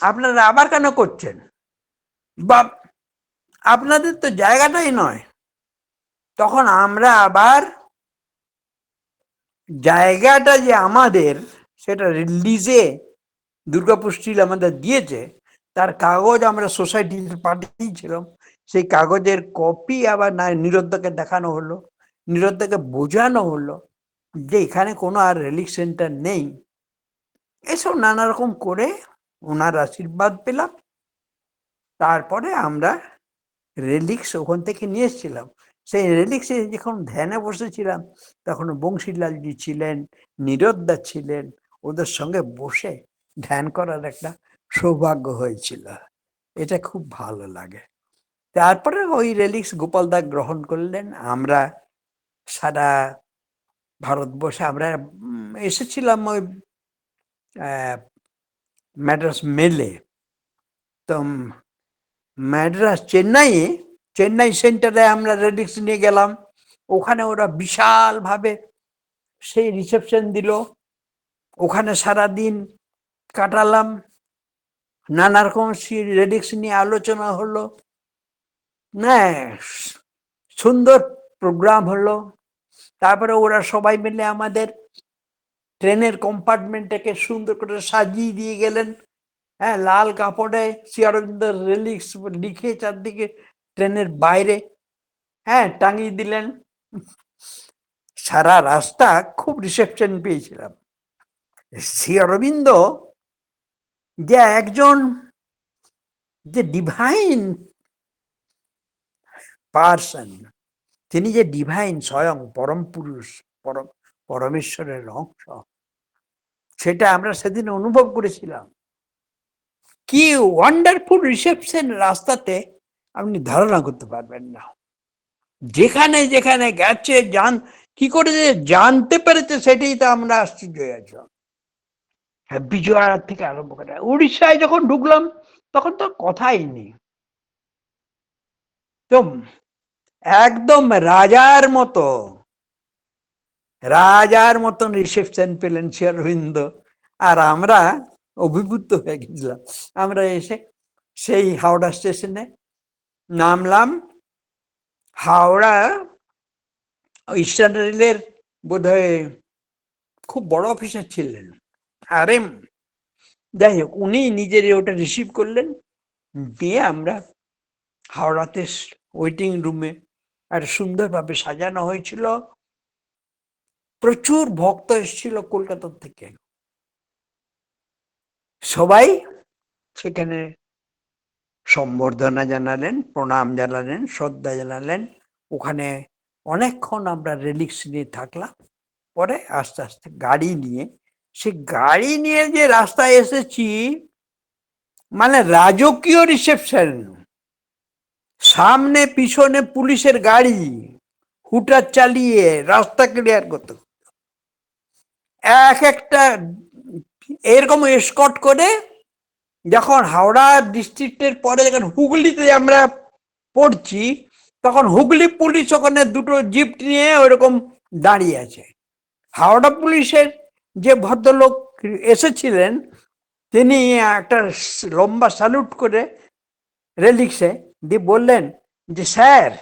আপনারা আবার কেন করছেন? বা আপনাদের তো জায়গাটাই নয়। তখন আমরা আবার জায়গাটা যে আমাদের, সেটা রিলিজে দুর্গাপুর স্টিল আমাদের দিয়েছে, তার কাগজ আমরা সোসাইটিতে পাঠিয়েছিলাম। সেই কাগজের কপি আবার নীরদদাকে দেখানো হলো, নীরদদাকে বোঝানো হলো যে এখানে কোনো আর রিলিফ সেন্টার নেই। এসব নানা রকম করে ওনার আশীর্বাদ পেলাম। তারপরে আমরা রেলিক্স ওখান থেকে নিয়ে এসেছিলাম। সেই রেলিক্সে যখন ধ্যানে বসেছিলাম, তখন বংশীলালজি ছিলেন, নীরদদা ছিলেন। ওদের সঙ্গে বসে ধ্যান করার একটা সৌভাগ্য হয়েছিল, এটা খুব ভালো লাগে। তারপরে ওই রেলিক্স গোপালদা গ্রহণ করলেন। আমরা সারা ভারতবর্ষে আমরা এসেছিলাম ওই ম্যাড্রাস মেলে। তো ম্যাড্রাস চেন্নাই সেন্টারে আমরা রেডিক্স নিয়ে গেলাম। ওখানে ওরা বিশালভাবে সেই রিসেপশন দিল, ওখানে সারাদিন কাটালাম, নানা রকম রেডিক্স নিয়ে আলোচনা হলো, সুন্দর প্রোগ্রাম হলো। তারপরে ওরা সবাই মিলে আমাদের ট্রেনের কম্পার্টমেন্টটাকে সুন্দর করে সাজিয়ে দিয়ে গেলেন। লাল কাপড়ে শ্রী অরবিন্দের রেলিক্স লিখে চারদিকে ট্রেনের বাইরে টাঙিয়ে দিলেন। সারা রাস্তা খুব রিসেপশন পেয়েছিলাম। শ্রী অরবিন্দ যে একজন যে ডিভাইন পার্সন, তিনি যে ডিভাইন স্বয়ং পরম পুরুষ, পরমেশ্বরের অংশ, সেটা আমরা সেদিন অনুভব করেছিলাম। কি ওয়ান্ডারফুল রিসেপশন রাস্তাতে, আপনি ধারণা করতে পারবেন না। যেখানে যেখানে গেছে কি করে যে জানতে পেরেছে, সেটাই তো আমরা আশ্চর্য হয়ে আছি। বিজয়ার থেকে আরম্ভ করে উড়িষ্যায় যখন ঢুকলাম, তখন তো কথাই নেই, তো একদম রাজার মতন রিসেপশন পেলেন শ্রী অরবিন্দ। আর আমরা অভিভূত হয়ে গেছিলাম। আমরা এসে সেই হাওড়া স্টেশনে নামলাম। হাওড়া ইস্টার্ন রেলের বোধহয় খুব বড় অফিসার ছিলেন, RM, যাই হোক, উনি নিজের ওটা রিসিভ করলেন। দিয়ে আমরা হাওড়াতে ওয়েটিং রুমে আর সুন্দরভাবে সাজানো হয়েছিল। প্রচুর ভক্ত এসেছিল কলকাতা থেকে, সবাই সেখানে সম্বর্ধনা জানালেন, প্রণাম জানালেন, শ্রদ্ধা জানালেন। ওখানে অনেকক্ষণ আমরা রিল্যাক্স নিয়ে থাকলাম। পরে আস্তে আস্তে গাড়ি নিয়ে, সে গাড়ি নিয়ে যে রাস্তায় এসেছি, মানে রাজকীয় রিসেপশন, সামনে পিছনে পুলিশের গাড়ি হুটার চালিয়ে রাস্তা ক্লিয়ার করতে, এক একটা এরকম এসকর্ট করে। যখন হাওড়া ডিস্ট্রিক্টের পরে যখন হুগলিতে আমরা পড়ছি, তখন হুগলি পুলিশ ওখানে দুটো জিপ নিয়ে ওইরকম দাঁড়িয়ে আছে। হাওড়া পুলিশের যে ভদ্রলোক এসেছিলেন, তিনি একটা লম্বা স্যালুট করে রেলিক্সে দিয়ে বললেন যে, স্যার,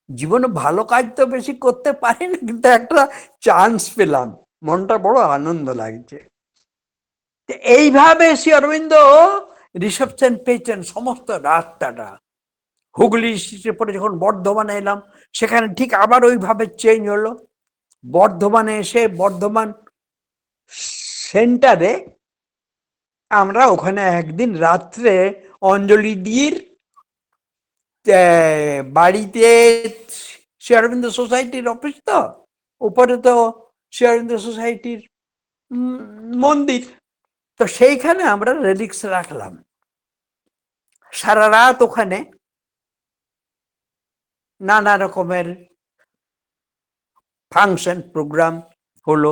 জীবনে ভালো কাজ তো বেশি করতে পারি না, কিন্তু একটা চান্স পেলাম, মনটা বড় আনন্দ লাগছে। এইভাবে শ্রী অরবিন্দ রিসেপশন পেয়েছেন সমস্ত রাস্তাটা। হুগলি স্টেশনের পরে যখন বর্ধমানে এলাম, সেখানে ঠিক আবার ওইভাবে চেঞ্জ হলো। বর্ধমানে এসে বর্ধমান সেন্টারে আমরা ওখানে একদিন রাত্রে অঞ্জলিদির বাড়িতে, শ্রী অরবিন্দ সোসাইটির অফিস তো, উপরে তো শ্রী অরবিন্দ সোসাইটির মন্দির, তো সেইখানে আমরা রেলিক্স রাখলাম। সারা রাত ওখানে নানা রকমের ফাংশন প্রোগ্রাম হলো,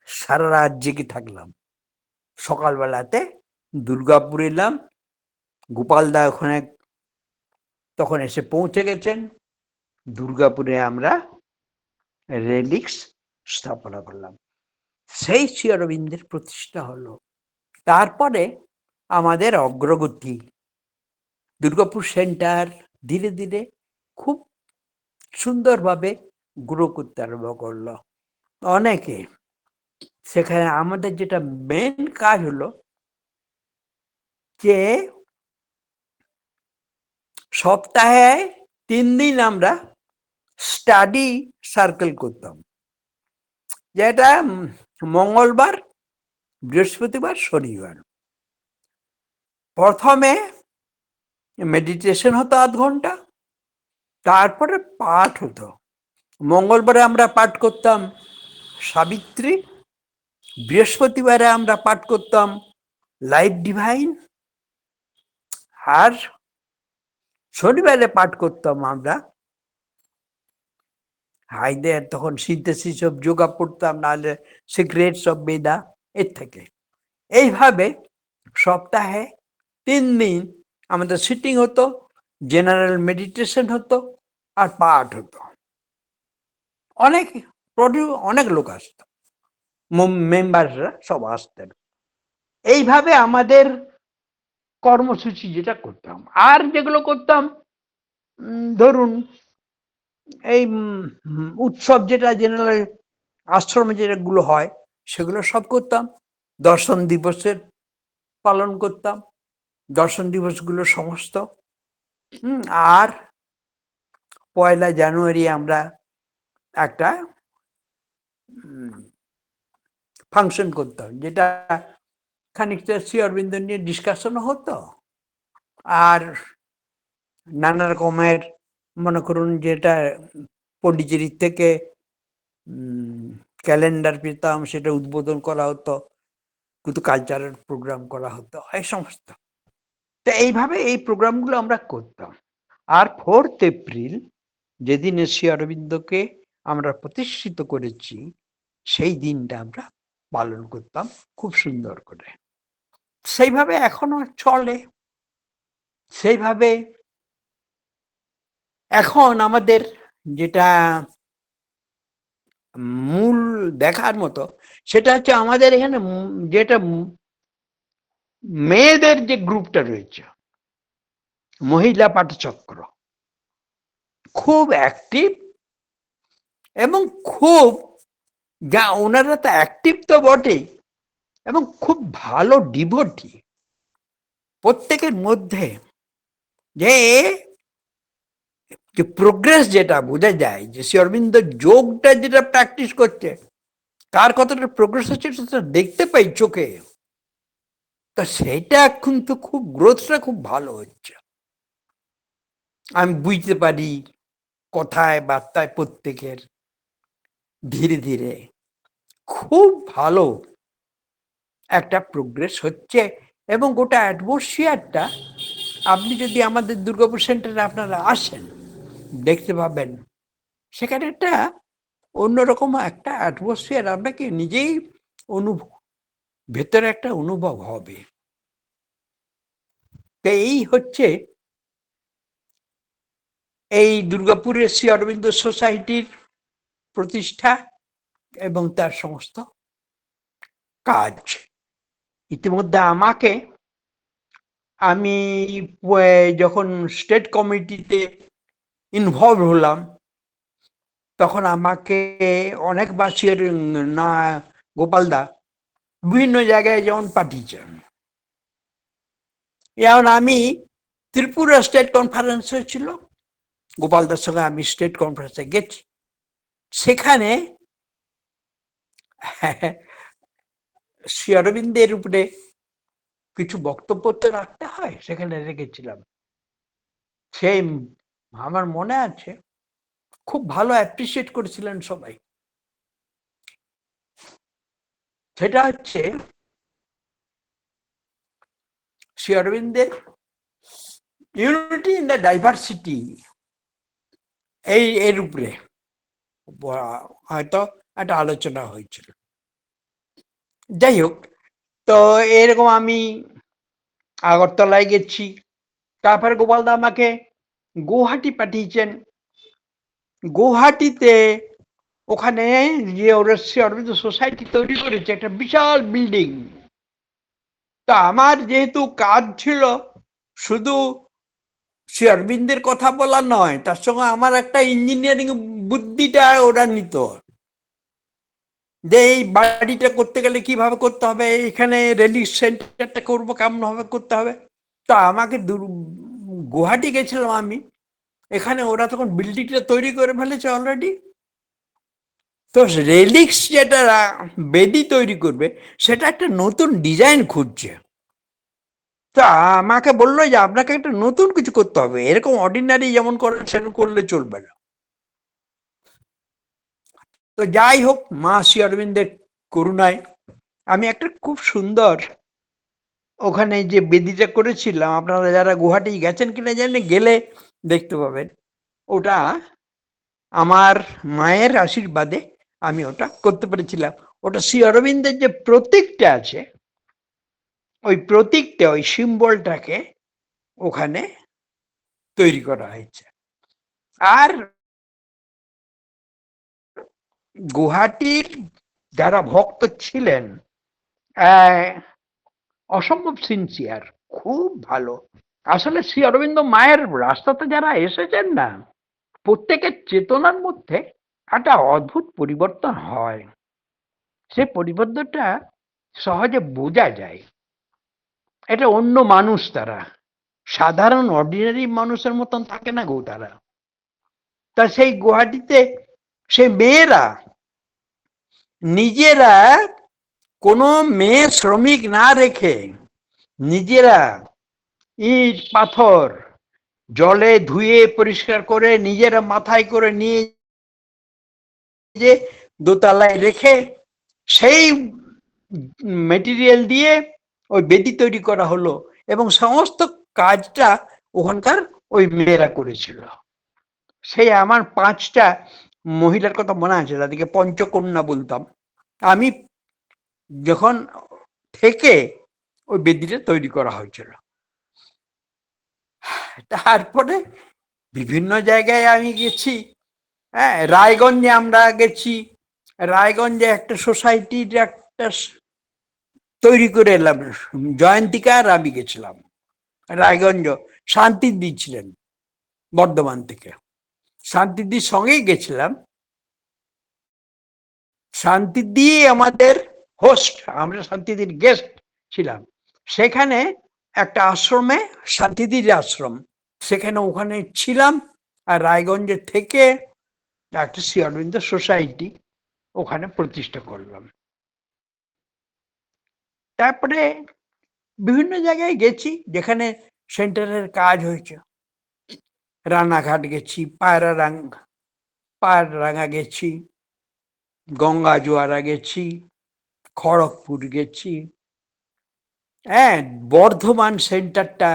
সারা রাত জেগে থাকলাম। সকালবেলাতে দুর্গাপুর এলাম, গোপালদা ওখানে তখন এসে পৌঁছে গেছেন। দুর্গাপুরে আমরা রেলিক্স স্থাপনা করলাম, সেই শ্রী অরবিন্দের প্রতিষ্ঠা হলো। তারপরে আমাদের অগ্রগতি, দুর্গাপুর সেন্টার ধীরে ধীরে খুব সুন্দরভাবে গ্রো করতে আরম্ভ করলো। অনেকে সেখানে, আমাদের যেটা মেন কাজ হলো যে সপ্তাহে 3 দিন আমরা স্টাডি সার্কেল করতাম, যেটা মঙ্গলবার, বৃহস্পতিবার, শনিবার। প্রথমে মেডিটেশন হতো 1/2 ঘন্টা, তারপরে পাঠ হতো। মঙ্গলবারে আমরা পাঠ করতাম সাবিত্রী, বৃহস্পতিবারে আমরা পাঠ করতাম লাইফ ডিভাইন, আর শনিবারে পাঠ করতাম আমরা হাইদের, তখন সিনথেসিস অফ যোগা পড়তাম, নাহলে সিক্রেটস অফ বেদা, এর থেকে। এইভাবে সপ্তাহে 3 দিন আমাদের সিটিং হতো, জেনারেল মেডিটেশন হতো, আর পাঠ হতো। অনেক লোক আসতো, মেম্বাররা সব আসতেন। এইভাবে আমাদের কর্মসূচি যেটা করতাম। আর যেগুলো করতাম, ধরুন এই উৎসব যেটা জেনারেল আশ্রমে যেগুলো হয়, সেগুলো সব করতাম। দর্শন দিবসের পালন করতাম, দর্শন দিবসগুলো সমস্ত। আর 1 জানুয়ারি আমরা একটা ফাংশন করতাম, যেটা খানিকটা শ্রী অরবিন্দ নিয়ে ডিসকাশন হতো, আর নানা রকমের, মনে করুন যেটা পন্ডিচেরির থেকে ক্যালেন্ডার পেতাম, সেটা উদ্বোধন করা হতো, কিন্তু কালচারাল প্রোগ্রাম করা হতো, এই সমস্ত। তো এইভাবে এই প্রোগ্রামগুলো আমরা করতাম। আর 4th এপ্রিল, যেদিন শ্রী অরবিন্দকে আমরা প্রতিষ্ঠিত করেছি, সেই দিনটা আমরা পালন করতাম খুব সুন্দর করে। সেইভাবে এখনো চলে। সেইভাবে এখন আমাদের যেটা মূল দেখার মতো, সেটা হচ্ছে আমাদের এখানে যেটা মেয়েদের যে গ্রুপটা রয়েছে, মহিলা পাঠচক্র, খুব অ্যাক্টিভ, এবং খুব, যা ওনারা তো অ্যাক্টিভ তো বটেই, এবং খুব ভালো ডিভোটি। প্রত্যেকের মধ্যে যে যে প্রোগ্রেস যেটা বোঝা যায়, যে শ্রী অরবিন্দ যোগটা যেটা প্র্যাকটিস করছে তার কতটা প্রোগ্রেস হচ্ছে সেটা দেখতে পাই চোখে। তা সেটা কিন্তু খুব গ্রোথটা খুব ভালো হচ্ছে, আমি বুঝতে পারি কথায় বার্তায় প্রত্যেকের ধীরে ধীরে খুব ভালো একটা প্রোগ্রেস হচ্ছে। এবং গোটা অ্যাটমসফিয়ারটা, আপনি যদি আমাদের দুর্গাপুর সেন্টারে আপনারা আসেন দেখতে পাবেন সেখানে একটা অন্যরকম একটা অ্যাটমসফিয়ার আপনাকে নিজেই ভেতরে একটা অনুভব হবে। তো এই হচ্ছে এই দুর্গাপুরের শ্রী অরবিন্দ সোসাইটির প্রতিষ্ঠা এবং তার সমস্ত কাজ। ইতিমধ্যে আমি যখন স্টেট কমিটিতে ইনভলভ হলাম তখন আমাকে অনেকবার না গোপালদা বিভিন্ন জায়গায় যেমন পাঠিয়েছেন। যেমন আমি ত্রিপুরা স্টেট কনফারেন্স হয়েছিল, গোপালদার সঙ্গে আমি স্টেট কনফারেন্সে গেছি। সেখানে শ্রী অরবিন্দের উপরে কিছু বক্তব্য তো রাখতে হয়, সেখানে রেখেছিলাম। সেই আমার মনে আছে খুব ভালো অ্যাপ্রিসিয়েট করেছিলেন সবাই। সেটা হচ্ছে শ্রী অরবিন্দের ইউনিটি ইন দ্য ডাইভার্সিটি, এর উপরে হয়তো একটা আলোচনা হয়েছিল। যাই হোক, তো এরকম আমি আগরতলায় গেছি, তারপরে গোপালদা আমাকে গৌহাটি পাঠিয়েছেন। গৌহাটিতে ওখানে যে ওরা শ্রী অরবিন্দ সোসাইটি তৈরি করেছে একটা বিশাল বিল্ডিং। তা আমার যেহেতু কাজ ছিল শুধু শ্রী অরবিন্দের কথা বলা নয়, তার সঙ্গে আমার একটা ইঞ্জিনিয়ারিং বুদ্ধিটা ওরা নিত, যে এই বাড়িটা করতে গেলে কিভাবে করতে হবে, এখানে রেলিং সেন্টারটা করবো কেমন ভাবে করতে হবে। তা আমাকে গুয়াহাটি গেছিলাম আমি, এখানে ওরা তখন বিল্ডিংটা তৈরি করে ফেলেছে অলরেডি। তো রেলিক্স যেটা বেদি তৈরি করবে সেটা একটা নতুন ডিজাইন খুঁজছে। তা আমাকে বললো যে আপনাকে একটা নতুন কিছু করতে হবে, এরকম অর্ডিনারি যেমন করেন সেরকম করলে চলবে না। তো যাই হোক, মা শ্রী অরবিন্দের করুণায় আমি একটা খুব সুন্দর ওখানে যে বেদিটা করেছিলাম, আপনারা যারা গুয়াহাটি গেছেন কিনা জানেন, গেলে দেখতে পাবেন, ওটা আমার মায়ের আশীর্বাদে আমি ওটা করতে পেরেছিলাম। ওটা শ্রী অরবিন্দের যে প্রতীকটা আছে, ওই প্রতীকটা, ওই সিম্বলটাকে ওখানে তৈরি করা হয়েছে। আর গুয়াহাটির যারা ভক্ত ছিলেন অসম্ভব সিনসিয়ার, খুব ভালো। আসলে শ্রী অরবিন্দ মায়ের রাস্তাতে যারা এসেছেন না, প্রত্যেকের চেতনার মধ্যে একটা অদ্ভুত পরিবর্তন হয়। সে পরিবর্তনটা সহজে বোঝা যায়। এটা অন্য মানুষ, তারা সাধারণ অর্ডিনারি মানুষের মতন থাকে না গো তারা। তা সেই গুয়াহাটিতে সেই মেয়েরা নিজেরা কোনো মেয়ে শ্রমিক না রেখে নিজেরা ইট পাথর জলে ধুয়ে পরিষ্কার করে নিজেরা মাথায় করে নিয়ে যে দোতলায় রেখে সেই মেটেরিয়াল দিয়ে ওই বেদি তৈরি করা হলো, এবং সমস্ত কাজটা ওখানকার ওই মেয়েরা করেছিল। সেই আমার 5টা মহিলার কথা মনে আছে, তাদেরকে পঞ্চকন্যা বলতাম আমি, যখন থেকে ওই বেদিটা তৈরি করা হয়েছিল। তারপরে বিভিন্ন জায়গায় আমি গেছি। হ্যাঁ, রায়গঞ্জে আমরা গেছি, রায়গঞ্জে একটা সোসাইটির একটা তৈরি করে এলাম, জয়ন্তিকা আর আমি গেছিলাম রায়গঞ্জ। শান্তিদি ছিলেন বর্ধমান থেকে, শান্তিদির সঙ্গেই গেছিলাম। শান্তিদি আমাদের হোস্ট, আমরা শান্তিদির গেস্ট ছিলাম। সেখানে একটা আশ্রমে, শান্তিদির আশ্রম, সেখানে ওখানে ছিলাম। আর রায়গঞ্জে থেকে একটা শ্রী অরবিন্দ সোসাইটি ওখানে প্রতিষ্ঠা করলাম। তারপরে বিভিন্ন জায়গায় গেছি যেখানে সেন্টারের কাজ হয়েছে। রানাঘাট গেছি, পায়রারাঙ্গা গেছি, গঙ্গা জোয়ারা গেছি, খড়গপুর গেছি, হ্যাঁ, বর্ধমান সেন্টারটা,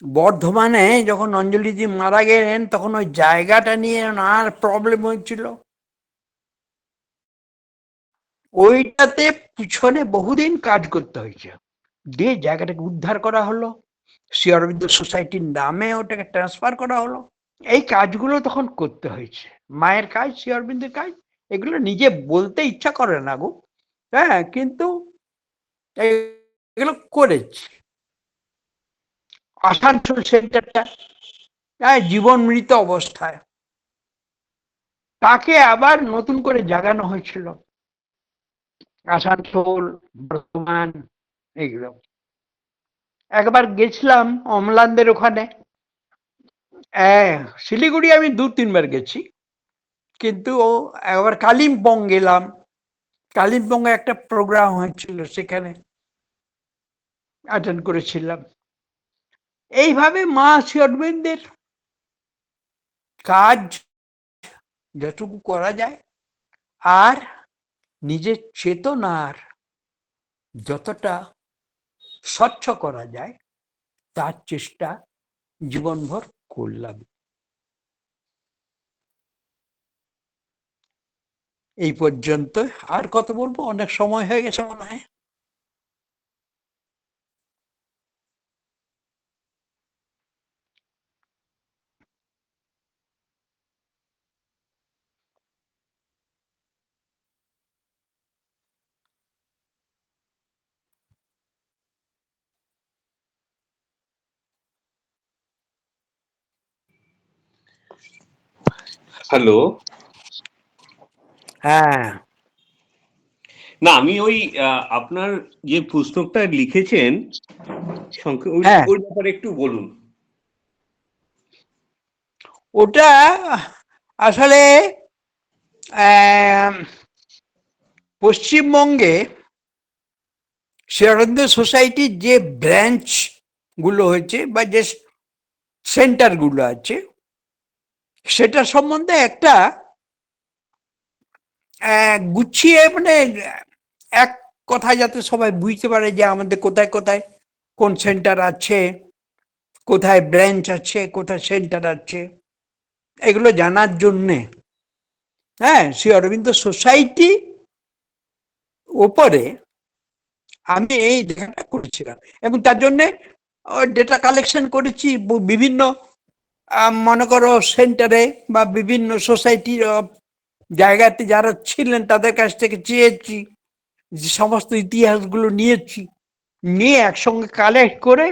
বর্ধমানে যখন অঞ্জলিজি মারা গেলেন তখন ওই জায়গাটা নিয়ে নানান প্রবলেম হয়েছিল। ওইটাতে পিছনে বহুদিন কাজ করতে হয়েছে, দিয়ে জায়গাটাকে উদ্ধার করা হলো, শ্রী অরবিন্দ সোসাইটির নামে ওটাকে ট্রান্সফার করা হলো। এই কাজগুলো তখন করতে হয়েছে, মায়ের কাজ, শ্রী অরবিন্দের কাজ, এগুলো নিজে বলতে ইচ্ছা করে না গো, হ্যাঁ, কিন্তু এগুলো করেছি। আসানসোল সেন্টারটা, হ্যাঁ, জীবন মৃত অবস্থায়, তাকে আবার নতুন করে জাগানো হয়েছিল। আসানসোল, বর্ধমান, এগুলো একবার গেছিলাম অমলানদের ওখানে। শিলিগুড়ি আমি 2-3 বার গেছি, কিন্তু একবার কালিম্পং গেলাম। কালিম্পংয়ে একটা প্রোগ্রাম হয়েছিল, সেখানে অ্যাটেন্ড করেছিলাম। এইভাবে মা শ্রী অরবিন্দের কাজ যতটুকু করা যায় আর নিজের চেতনার যতটা স্বচ্ছ করা যায় তার চেষ্টা জীবনভর করলাম। এই পর্যন্ত। আর কত বলবো, অনেক সময় হয়ে গেছে মনে হয়। হ্যালো। হ্যাঁ, না, আমি ওই আপনার যে পুস্তকটা লিখেছেন হ্যাঁ, ওই ব্যাপারে একটু বলুন। ওটা আসলে পশ্চিমবঙ্গে শ্রী অরবিন্দ সোসাইটির যে ব্রাঞ্চ গুলো হয়েছে বা যে সেন্টার গুলো আছে সেটা সম্বন্ধে একটা গুছিয়ে, মানে এক কথায় যাতে সবাই বুঝতে পারে যে আমাদের কোথায় কোথায় কোন সেন্টার আছে, কোথায় ব্রাঞ্চ আছে, কোথায় সেন্টার আছে, এগুলো জানার জন্যে, হ্যাঁ, শ্রী অরবিন্দ সোসাইটি ওপরে আমি এই লেখাটা করেছিলাম এবং তার জন্য ডেটা কালেকশন করেছি বিভিন্ন মনে করো সেন্টারে বা বিভিন্ন সোসাইটির জায়গাতে যারা ছিলেন তাদের কাছ থেকে চেয়েছি, যে সমস্ত ইতিহাসগুলো নিয়েছি, নিয়ে একসঙ্গে কালেক্ট করে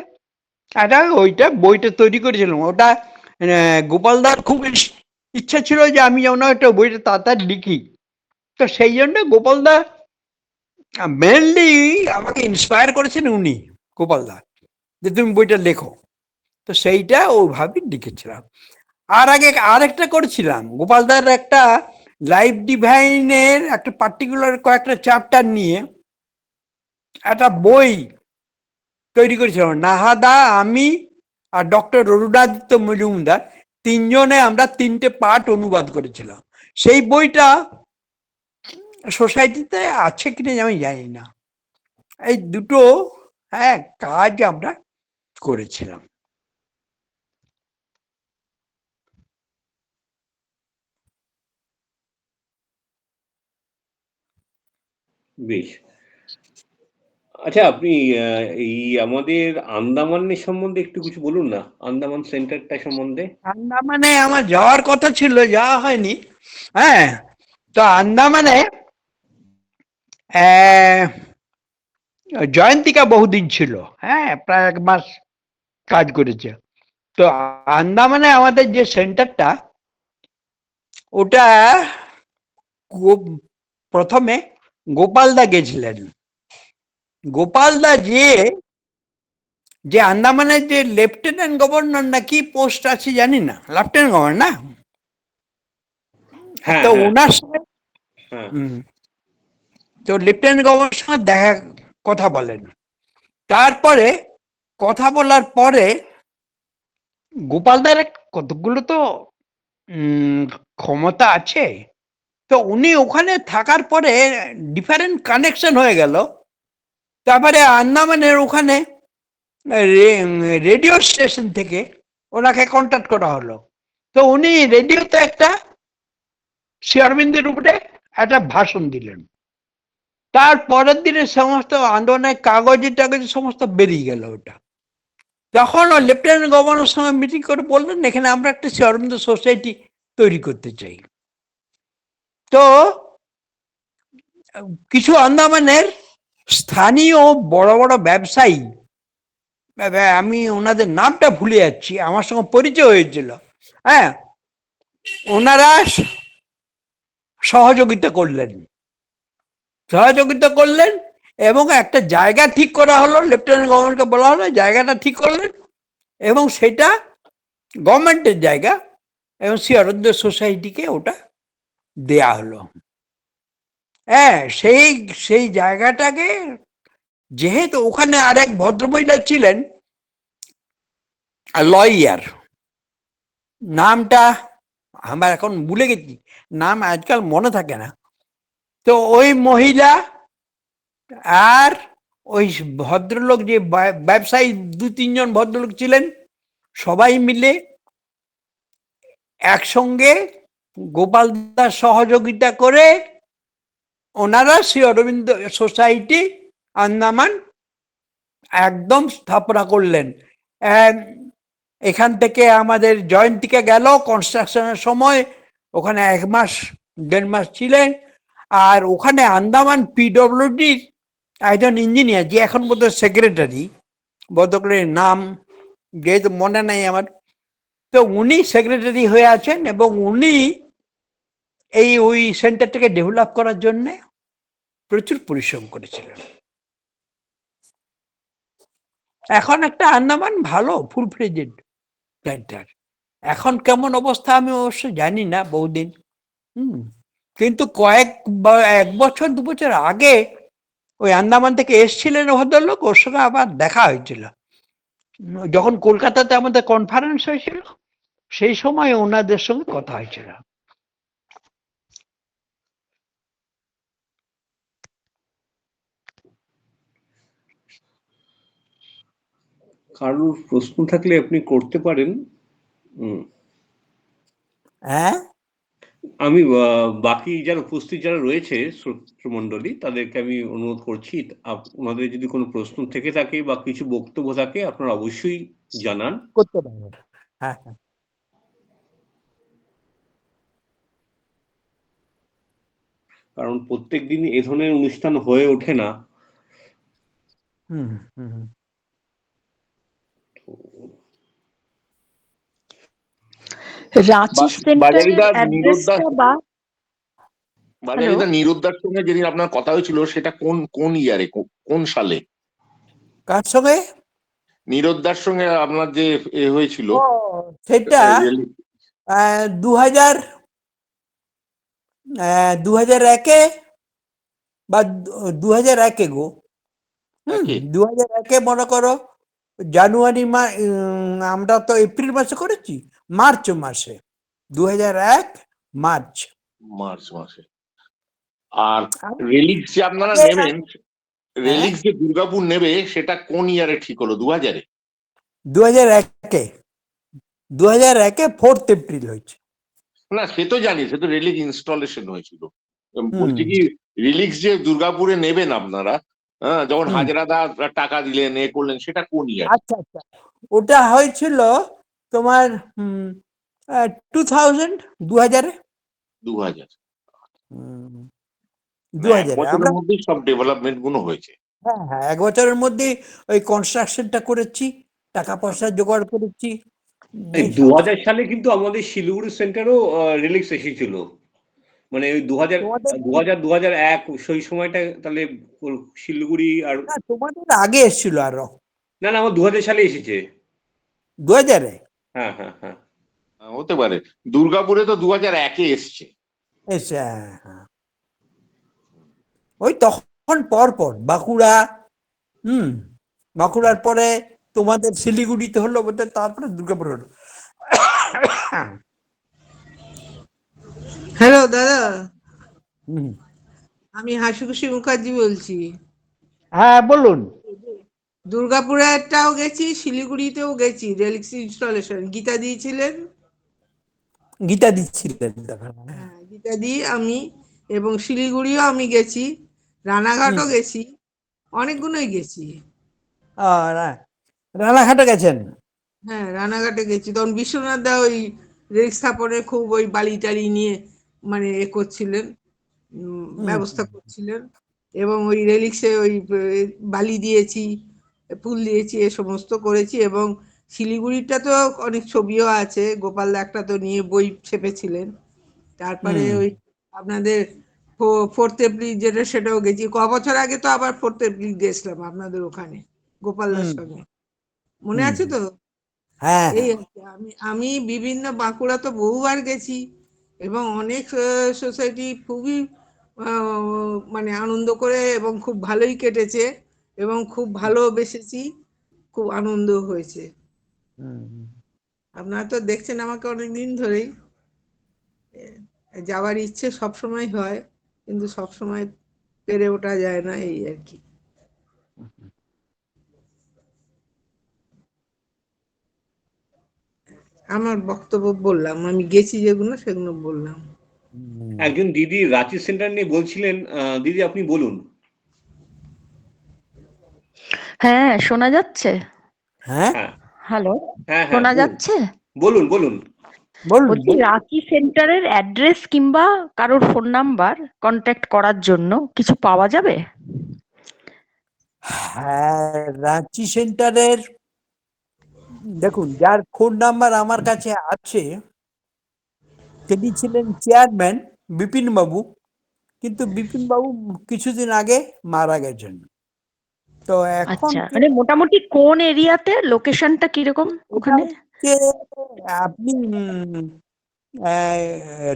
একটা ওইটা বইটা তৈরি করেছিলাম। ওটা গোপালদার খুব ইচ্ছা ছিল যে আমি যেন একটা বইটা তাড়াতাড়ি লিখি, তো সেই জন্য গোপালদা মেনলি আমাকে ইন্সপায়ার করেছেন উনি, গোপালদা, যে তুমি বইটা লেখো। তো সেইটা ওইভাবে লিখেছিলাম। আর আগে আরেকটা করেছিলাম, গোপালদার একটা লাইফ ডিভাইনের একটা পার্টিকুলার কয়েকটা চ্যাপ্টার নিয়ে একটা বই তৈরি করেছিলাম। নাহাদা, আমি আর ডক্টর অরুণাদিত্য মজুমদার তিনজনে আমরা 3টে পার্ট অনুবাদ করেছিলাম। সেই বইটা সোসাইটিতে আছে কিনা আমি জানি না। এই দুটো, হ্যাঁ, কাজ আমরা করেছিলাম। বেশ। আচ্ছা, আপনি এই আমাদের আন্দামানের সম্বন্ধে একটু কিছু বলুন না, আন্দামান সেন্টারটা সম্বন্ধে। আন্দামানে আমার যাওয়ার কথা ছিল, যাওয়া হয়নি। হ্যাঁ, তো আন্দামানে জয়ন্তিকা বহুদিন ছিল, হ্যাঁ, প্রায় 1 মাস কাজ করেছে। তো আন্দামানে আমাদের যে সেন্টারটা, ওটা প্রথমে গোপালদা গেছিলেন। গোপালদা যে যে আন্দামানের যে লেফটেন্যান্ট গভর্নর নাকি পোস্ট আছে জানি না, লেফটেন্যান্ট গভর্নর না, হ্যাঁ তো হ্যাঁ ওনার সঙ্গে হ্যাঁ তো লেফটেন্যান্ট গভর্নর সঙ্গে দেখা কথা বলেন। তারপরে কথা বলার পরে গোপালদার কতগুলো তো ক্ষমতা আছে, তো উনি ওখানে থাকার পরে ডিফারেন্ট কানেকশন হয়ে গেল। তারপরে আন্দামানের ওখানে রেডিও স্টেশন থেকে ওনাকে কন্ট্যাক্ট করা হলো। তো উনি রেডিওতে একটা শ্রী অরবিন্দের উপরে একটা ভাষণ দিলেন। তার পরের দিনে সমস্ত আন্দোলনের কাগজে টাগজে সমস্ত বেরিয়ে গেল ওটা। তখন ও লেফটেন্যান্ট গভর্নর সঙ্গে মিটিং করে বললেন এখানে আমরা একটা শ্রী অরবিন্দ সোসাইটি তৈরি করতে চাই। তো কিছু আন্দামানের স্থানীয় বড় বড় ব্যবসায়ী, আমি ওনাদের নামটা ভুলে যাচ্ছি, আমার সঙ্গে পরিচয় হয়েছিল, হ্যাঁ, ওনারা সহযোগিতা করলেন এবং একটা জায়গা ঠিক করা হলো, লেফটেন্যান্ট গভর্নরকে বলা হলো জায়গাটা ঠিক করলেন এবং সেটা গভর্নমেন্টের জায়গা এবং শ্রী অরবিন্দ সোসাইটিকে ওটা দেয়া হলো। হ্যাঁ, সেই জায়গাটাকে, যেহেতু ওখানে আরেক ভদ্রমহিলা ছিলেন লয়ার, নামটা আমার এখন ভুলে গেছি, নাম আজকাল মনে থাকে না, তো ওই মহিলা আর ওই ভদ্রলোক যে ব্যবসায়ী 2-3 জন ভদ্রলোক ছিলেন, সবাই মিলে একসঙ্গে গোপাল দাস সহযোগিতা করে ওনারা শ্রী অরবিন্দ সোসাইটি আন্দামান একদম স্থাপনা করলেন। এখান থেকে আমাদের জয়ন্তীকে গেল কনস্ট্রাকশনের সময়, ওখানে 1-1.5 মাস ছিলেন। আর ওখানে আন্দামান পিডব্লিউডির একজন ইঞ্জিনিয়ার, যে এখন বোধহয় সেক্রেটারি, ভদ্রলোকের নাম যেহেতু মনে নাই আমার, তো উনি সেক্রেটারি হয়ে আছেন এবং উনি ওই সেন্টারটাকে ডেভেলপ করার জন্য প্রচুর পরিশ্রম করেছিলেন। এখন একটা আন্দামান ভালো ফুল ফ্লেজেড সেন্টার। এখন কেমন অবস্থা আমি অবশ্য জানি না, বহুদিন। কিন্তু 1-2 বছর আগে ওই আন্দামান থেকে এসছিলেন ভদ্রলোক, ওর সঙ্গে আবার দেখা হয়েছিল যখন কলকাতাতে আমাদের কনফারেন্স হয়েছিল, সেই সময় ওনাদের সঙ্গে কথা হয়েছিল। কারোর প্রশ্ন থাকলে আপনি করতে পারেন। হ্যাঁ, আমি বাকি যারা উপস্থিত যারা রয়েছে শ্রোতৃমণ্ডলী, তাদেরকে আমি অনুরোধ করছি ওনাদের যদি কোনো প্রশ্ন থেকে থাকে বা কিছু বক্তব্য থাকে আপনারা অবশ্যই জানান। করতে পারবেন। হ্যাঁ হ্যাঁ, কারণ প্রত্যেক দিন এ ধরনের অনুষ্ঠান হয়ে ওঠে না। রাঁচি সেন্টারের অ্যাড্রেসটা বা বাজারিদা নিরুদ্দার সঙ্গে যেদিন আপনার কথা হয়েছিল সেটা কোন ইয়ারে, কোন সালে? কার সঙ্গে? নিরুদ্দার সঙ্গে আপনার যে হয়েছিল সেটা 2001-এ বা 2001-এ গো। 2001-এ মনে করো জানুয়ারি আমরা তো এপ্রিল মাসে করেছি, মার্চ মাসে, 2001 মার্চ মাসে। আর রেলিক্স যে আপনারা নেবেন, রেলিক্স যে দুর্গাপুর নেবে সেটা কোন ইয়ারে ঠিক হলো? 2000-এ? 2001-এ 4th এপ্রিল হয়েছে। না সে তো জানি, সে তো রেলিক্স ইনস্টলেশন হয়েছিল। বলছি কি রিলিক্স যে দুর্গাপুরে নেবেন আপনারা, যখন হাজরাদা টাকা দিলেন করলেন, সেটা কোন ইয়ার? আচ্ছা আচ্ছা, ওটা হয়েছিল তোমার 2000-এ। 2000 আমরা মধ্যেই সব ডেভেলপমেন্ট গুলো হয়েছে। হ্যাঁ হ্যাঁ, 1 বছরের মধ্যে ওই কনস্ট্রাকশনটা করেছি, টাকা পয়সা জোগাড় করেছি। 2000 সালে কিন্তু আমাদের শিলিগুড়ি সেন্টারও রিলিক্স এসেছিল, মানে ওই 2000-2001 সেই সময়টা তাহলে শিলিগুড়ি আর তোমাদের আগে এসেছিল আরো। না না, আমার 2000 সালে এসেছে। 2000-এ? হ্যাঁ হ্যাঁ হ্যাঁ। হতে পারে, দুর্গাপুরে তো 2001-এ এসছে। এসে, হ্যাঁ। ওই তখন পর পর বাঁকুড়া, বাঁকুড়ার পরে তোমাদের শিলিগুড়িতে হলো, বোধহয় তারপরে দুর্গাপুর হলো। হ্যালো দাদা, হুম। আমি হাসুখুশি মুখার্জি বলছি। হ্যাঁ বলুন। দুর্গাপুরেরটাও গেছি, শিলিগুড়িতেও গেছি, রেলিক্স ইনস্টলেশন গীতা দিয়েছিলেন। গীতা দিচ্ছিলেন তখন। হ্যাঁ, গীতা দি আমি, এবং শিলিগুড়িও আমি গেছি, রানাঘাটও গেছি, অনেকগুলোই গেছি। রানাঘাটে গেছেন? হ্যাঁ, রানাঘাটে গেছি, তখন বিশ্বনাথ দা ওই রেল স্থাপনে খুব ওই বালি টালি নিয়ে মানে করছিলেন, ব্যবস্থা করছিলেন, এবং ওই রেলিক্সে ওই বালি দিয়েছি, ফুল দিয়েছি, এ সমস্ত করেছি। এবং শিলিগুড়িটা তো অনেক ছবিও আছে, গোপাল দা একটা তো নিয়ে বই ছেপেছিলেন। তারপরে ওই আপনাদের 4th এপ্রিল যেটা, সেটাও গেছি। বছর আগে তো আবার 4th এপ্রিল গেছিলাম আপনাদের ওখানে গোপালদার সঙ্গে, মনে আছে তো? হ্যাঁ এই আর কি। আমি আমি বিভিন্ন বাঁকুড়া তো বহুবার গেছি, এবং অনেক সোসাইটি খুবই মানে আনন্দ করে, এবং খুব ভালোই কেটেছে, এবং খুব ভালোবেসেছি, খুব আনন্দ হয়েছে। আপনারা তো দেখছেন আমাকে অনেকদিন ধরেই, যাওয়ার ইচ্ছে সব সময় হয়, কিন্তু সব সময় পেরে ওঠা যায় না, এই আর কি। আমার বক্তব্য বললাম, আমি গেছি যেগুলো সেগুলো বললাম। একজন দিদি রাঁচি সেন্টার নিয়ে বলছিলেন, দিদি আপনি বলুন। হ্যাঁ, শোনা যাচ্ছে? হ্যাঁ হ্যাঁ হ্যালো, হ্যাঁ হ্যাঁ শোনা বলুন যাচ্ছে? বলুন বলুন। বলুন। বলছি, রাঁচি সেন্টারের অ্যাড্রেস কিংবা কারোর ফোন নাম্বার কন্ট্যাক্ট করার জন্য কিছু পাওয়া যাবে? হ্যাঁ, রাঁচি সেন্টারের দেখুন, যার ফোন নাম্বার আমার কাছে আছে তিনি ছিলেন চেয়ারম্যান বিপিন বাবু, কিন্তু বিপিন বাবু কিছুদিন আগে মারা গেছেন। তো এখন আচ্ছা, মানে মোটামুটি কোন এরিয়াতে, লোকেশনটা কিরকম এটা ওখানে? হচ্ছে আপনি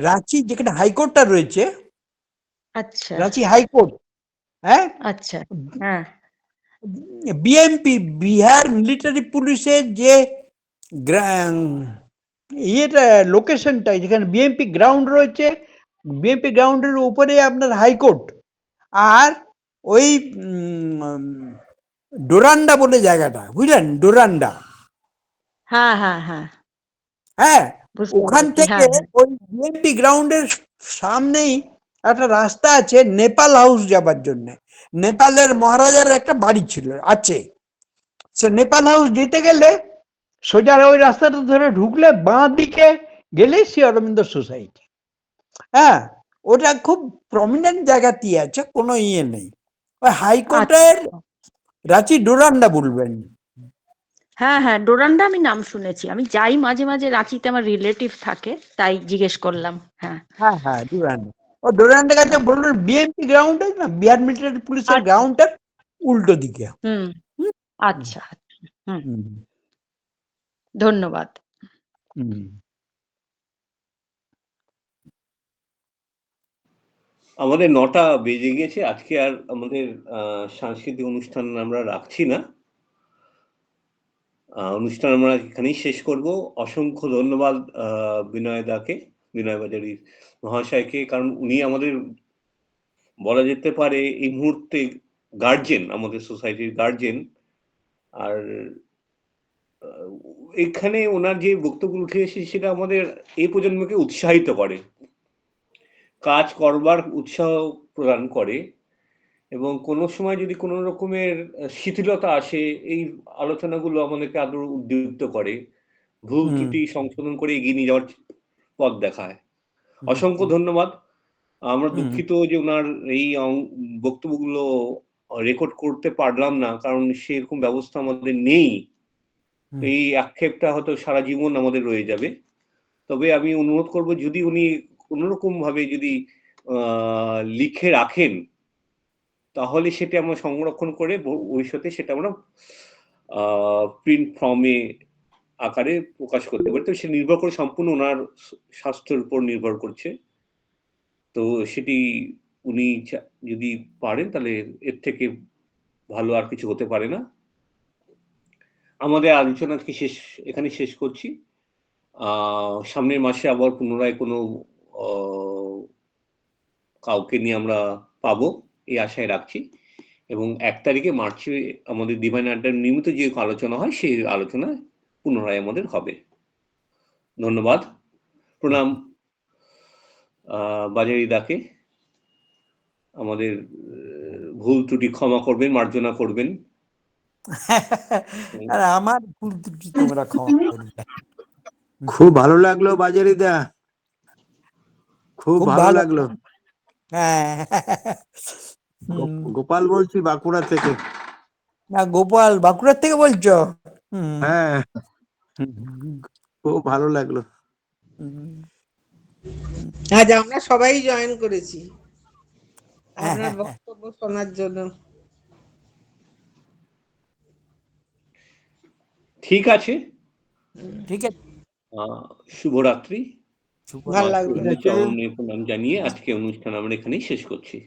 রাঁচি যেখানে হাইকোর্টটা রয়েছে, আচ্ছা রাঁচি হাইকোর্ট, হ্যাঁ, আচ্ছা। হ্যাঁ বিএমপি, বিহার মিলিটারি পুলিশের যে ইয়েটা, লোকেশনটা যেখানে বিএমপি গ্রাউন্ড রয়েছে, বিএমপি গ্রাউন্ডের উপরে আপনার হাইকোর্ট, আর ওই ডোরান্ডা বলে জায়গাটা, বুঝলেন, ডোরান্ডা। হ্যাঁ হ্যাঁ হ্যাঁ, হ্যাঁ, বুঝতে ওখান পেরেছি। থেকে হ্যাঁ হ্যাঁ। ওই বিএমপি গ্রাউন্ডের সামনেই একটা রাস্তা আছে নেপাল হাউস যাবার জন্য। নেপালের মহারাজার একটা বাড়ি ছিল, আছে। সে নেপাল হাউস যেতে গেলে সোজা ওই রাস্তাটা ধরে ঢুকলে বাঁ দিকে গেলে শ্রী অরবিন্দ সোসাইটি। হ্যাঁ, ওটা খুব প্রমিনেন্ট জায়গাতেই আছে, কোনো ইয়ে নেই। ওই হাইকোর্টের রাঁচি ডোরান্ডা বলবেন। হ্যাঁ হ্যাঁ, ডোরান্ডা আমি নাম শুনেছি, আমি যাই মাঝে মাঝে, রাঁচিতে আমার রিলেটিভ থাকে, তাই জিজ্ঞেস করলাম। হ্যাঁ হ্যাঁ হ্যাঁ, ডোরান্ডা। ও ডোরান্ডার কাছে বলবেন বিএমপি গ্রাউন্ডে না, বিহার মিলিটারি পুলিশের আচ্ছা। গ্রাউন্ডের উল্টো দিকে। হুম, হুম, আচ্ছা আচ্ছা। হুম, হুম, ধন্যবাদ। হুম। আমাদের 9টা বেজে গিয়েছে, আজকে আর আমাদের সাংস্কৃতিক অনুষ্ঠান আমরা রাখছি না। অনুষ্ঠান আমরা এখানেই শেষ করব। অসংখ্য ধন্যবাদ বিনয় দাকে, বিনয় বাজারি মহাশয়কে, কারণ উনি আমাদের বলা যেতে পারে এই মুহূর্তে গার্জেন, আমাদের সোসাইটির গার্জেন। আর এখানে ওনার যে বক্তব্য উঠে এসেছে সেটা আমাদের এই প্রজন্মকে উৎসাহিত করে, কাজ করবার উৎসাহ প্রদান করে, এবং কোনো সময় যদি কোনো রকমের শিথিলতা আসে, এই আলোচনাগুলো আমাদেরকে আরো উদ্দীপ্ত করে, ভুল ত্রুটি সংশোধন করে এগিয়ে নিয়ে যাওয়ার পথ দেখায়। অসংখ্য ধন্যবাদ। আমরা দুঃখিত যে ওনার এই বক্তব্যগুলো রেকর্ড করতে পারলাম না, কারণ সেরকম ব্যবস্থা আমাদের নেই। এই আক্ষেপটা হয়তো সারা জীবন আমাদের রয়ে যাবে। তবে আমি অনুরোধ করব, যদি উনি কোনোরকম ভাবে যদি লিখে রাখেন, তাহলে সেটা আমরা সংরক্ষণ করে ভবিষ্যতে সেটা আমরা প্রিন্ট ফর্মে আকারে প্রকাশ করতে পারি। তো সে নির্ভর করে সম্পূর্ণ ওনার স্বাস্থ্যের উপর নির্ভর করছে। তো সেটি উনি যদি পারেন তাহলে এর থেকে ভালো আর কিছু হতে পারে না। আমাদের আলোচনা এখানে শেষ করছি। সামনের মাসে আবার পুনরায় কোনো কাউকে নিয়ে আমরা পাবো এই আশায় রাখছি, এবং 1 তারিখে মার্চে আমাদের ডিভাইন আড্ডার নিয়মিত যে আলোচনা হয় সেই আলোচনা পুনরায় আমাদের হবে। ধন্যবাদ, প্রণাম বাজারিদাকে। আমাদের ভুল ত্রুটি ক্ষমা করবেন, মার্জনা করবেন। আর আমার ভুল ত্রুটি তোমরা ক্ষমা করবে। খুব ভালো লাগলো বাজারিদা, খুব ভালো লাগলো। হ্যাঁ, গোপাল বলছি বাঁকুড়া থেকে। না, গোপাল বাঁকুড়ার থেকে বলছো? হ্যাঁ, খুব ভালো লাগলো। আজ আমরা সবাই জয়েন করেছি আপনার বক্তব্য শোনার জন্য। ঠিক আছে, ঠিক আছে, শুভরাত্রি। ভালো লাগলো। চরণে প্রণাম জানিয়ে আজকে অনুষ্ঠান আমরা এখানেই শেষ করছি।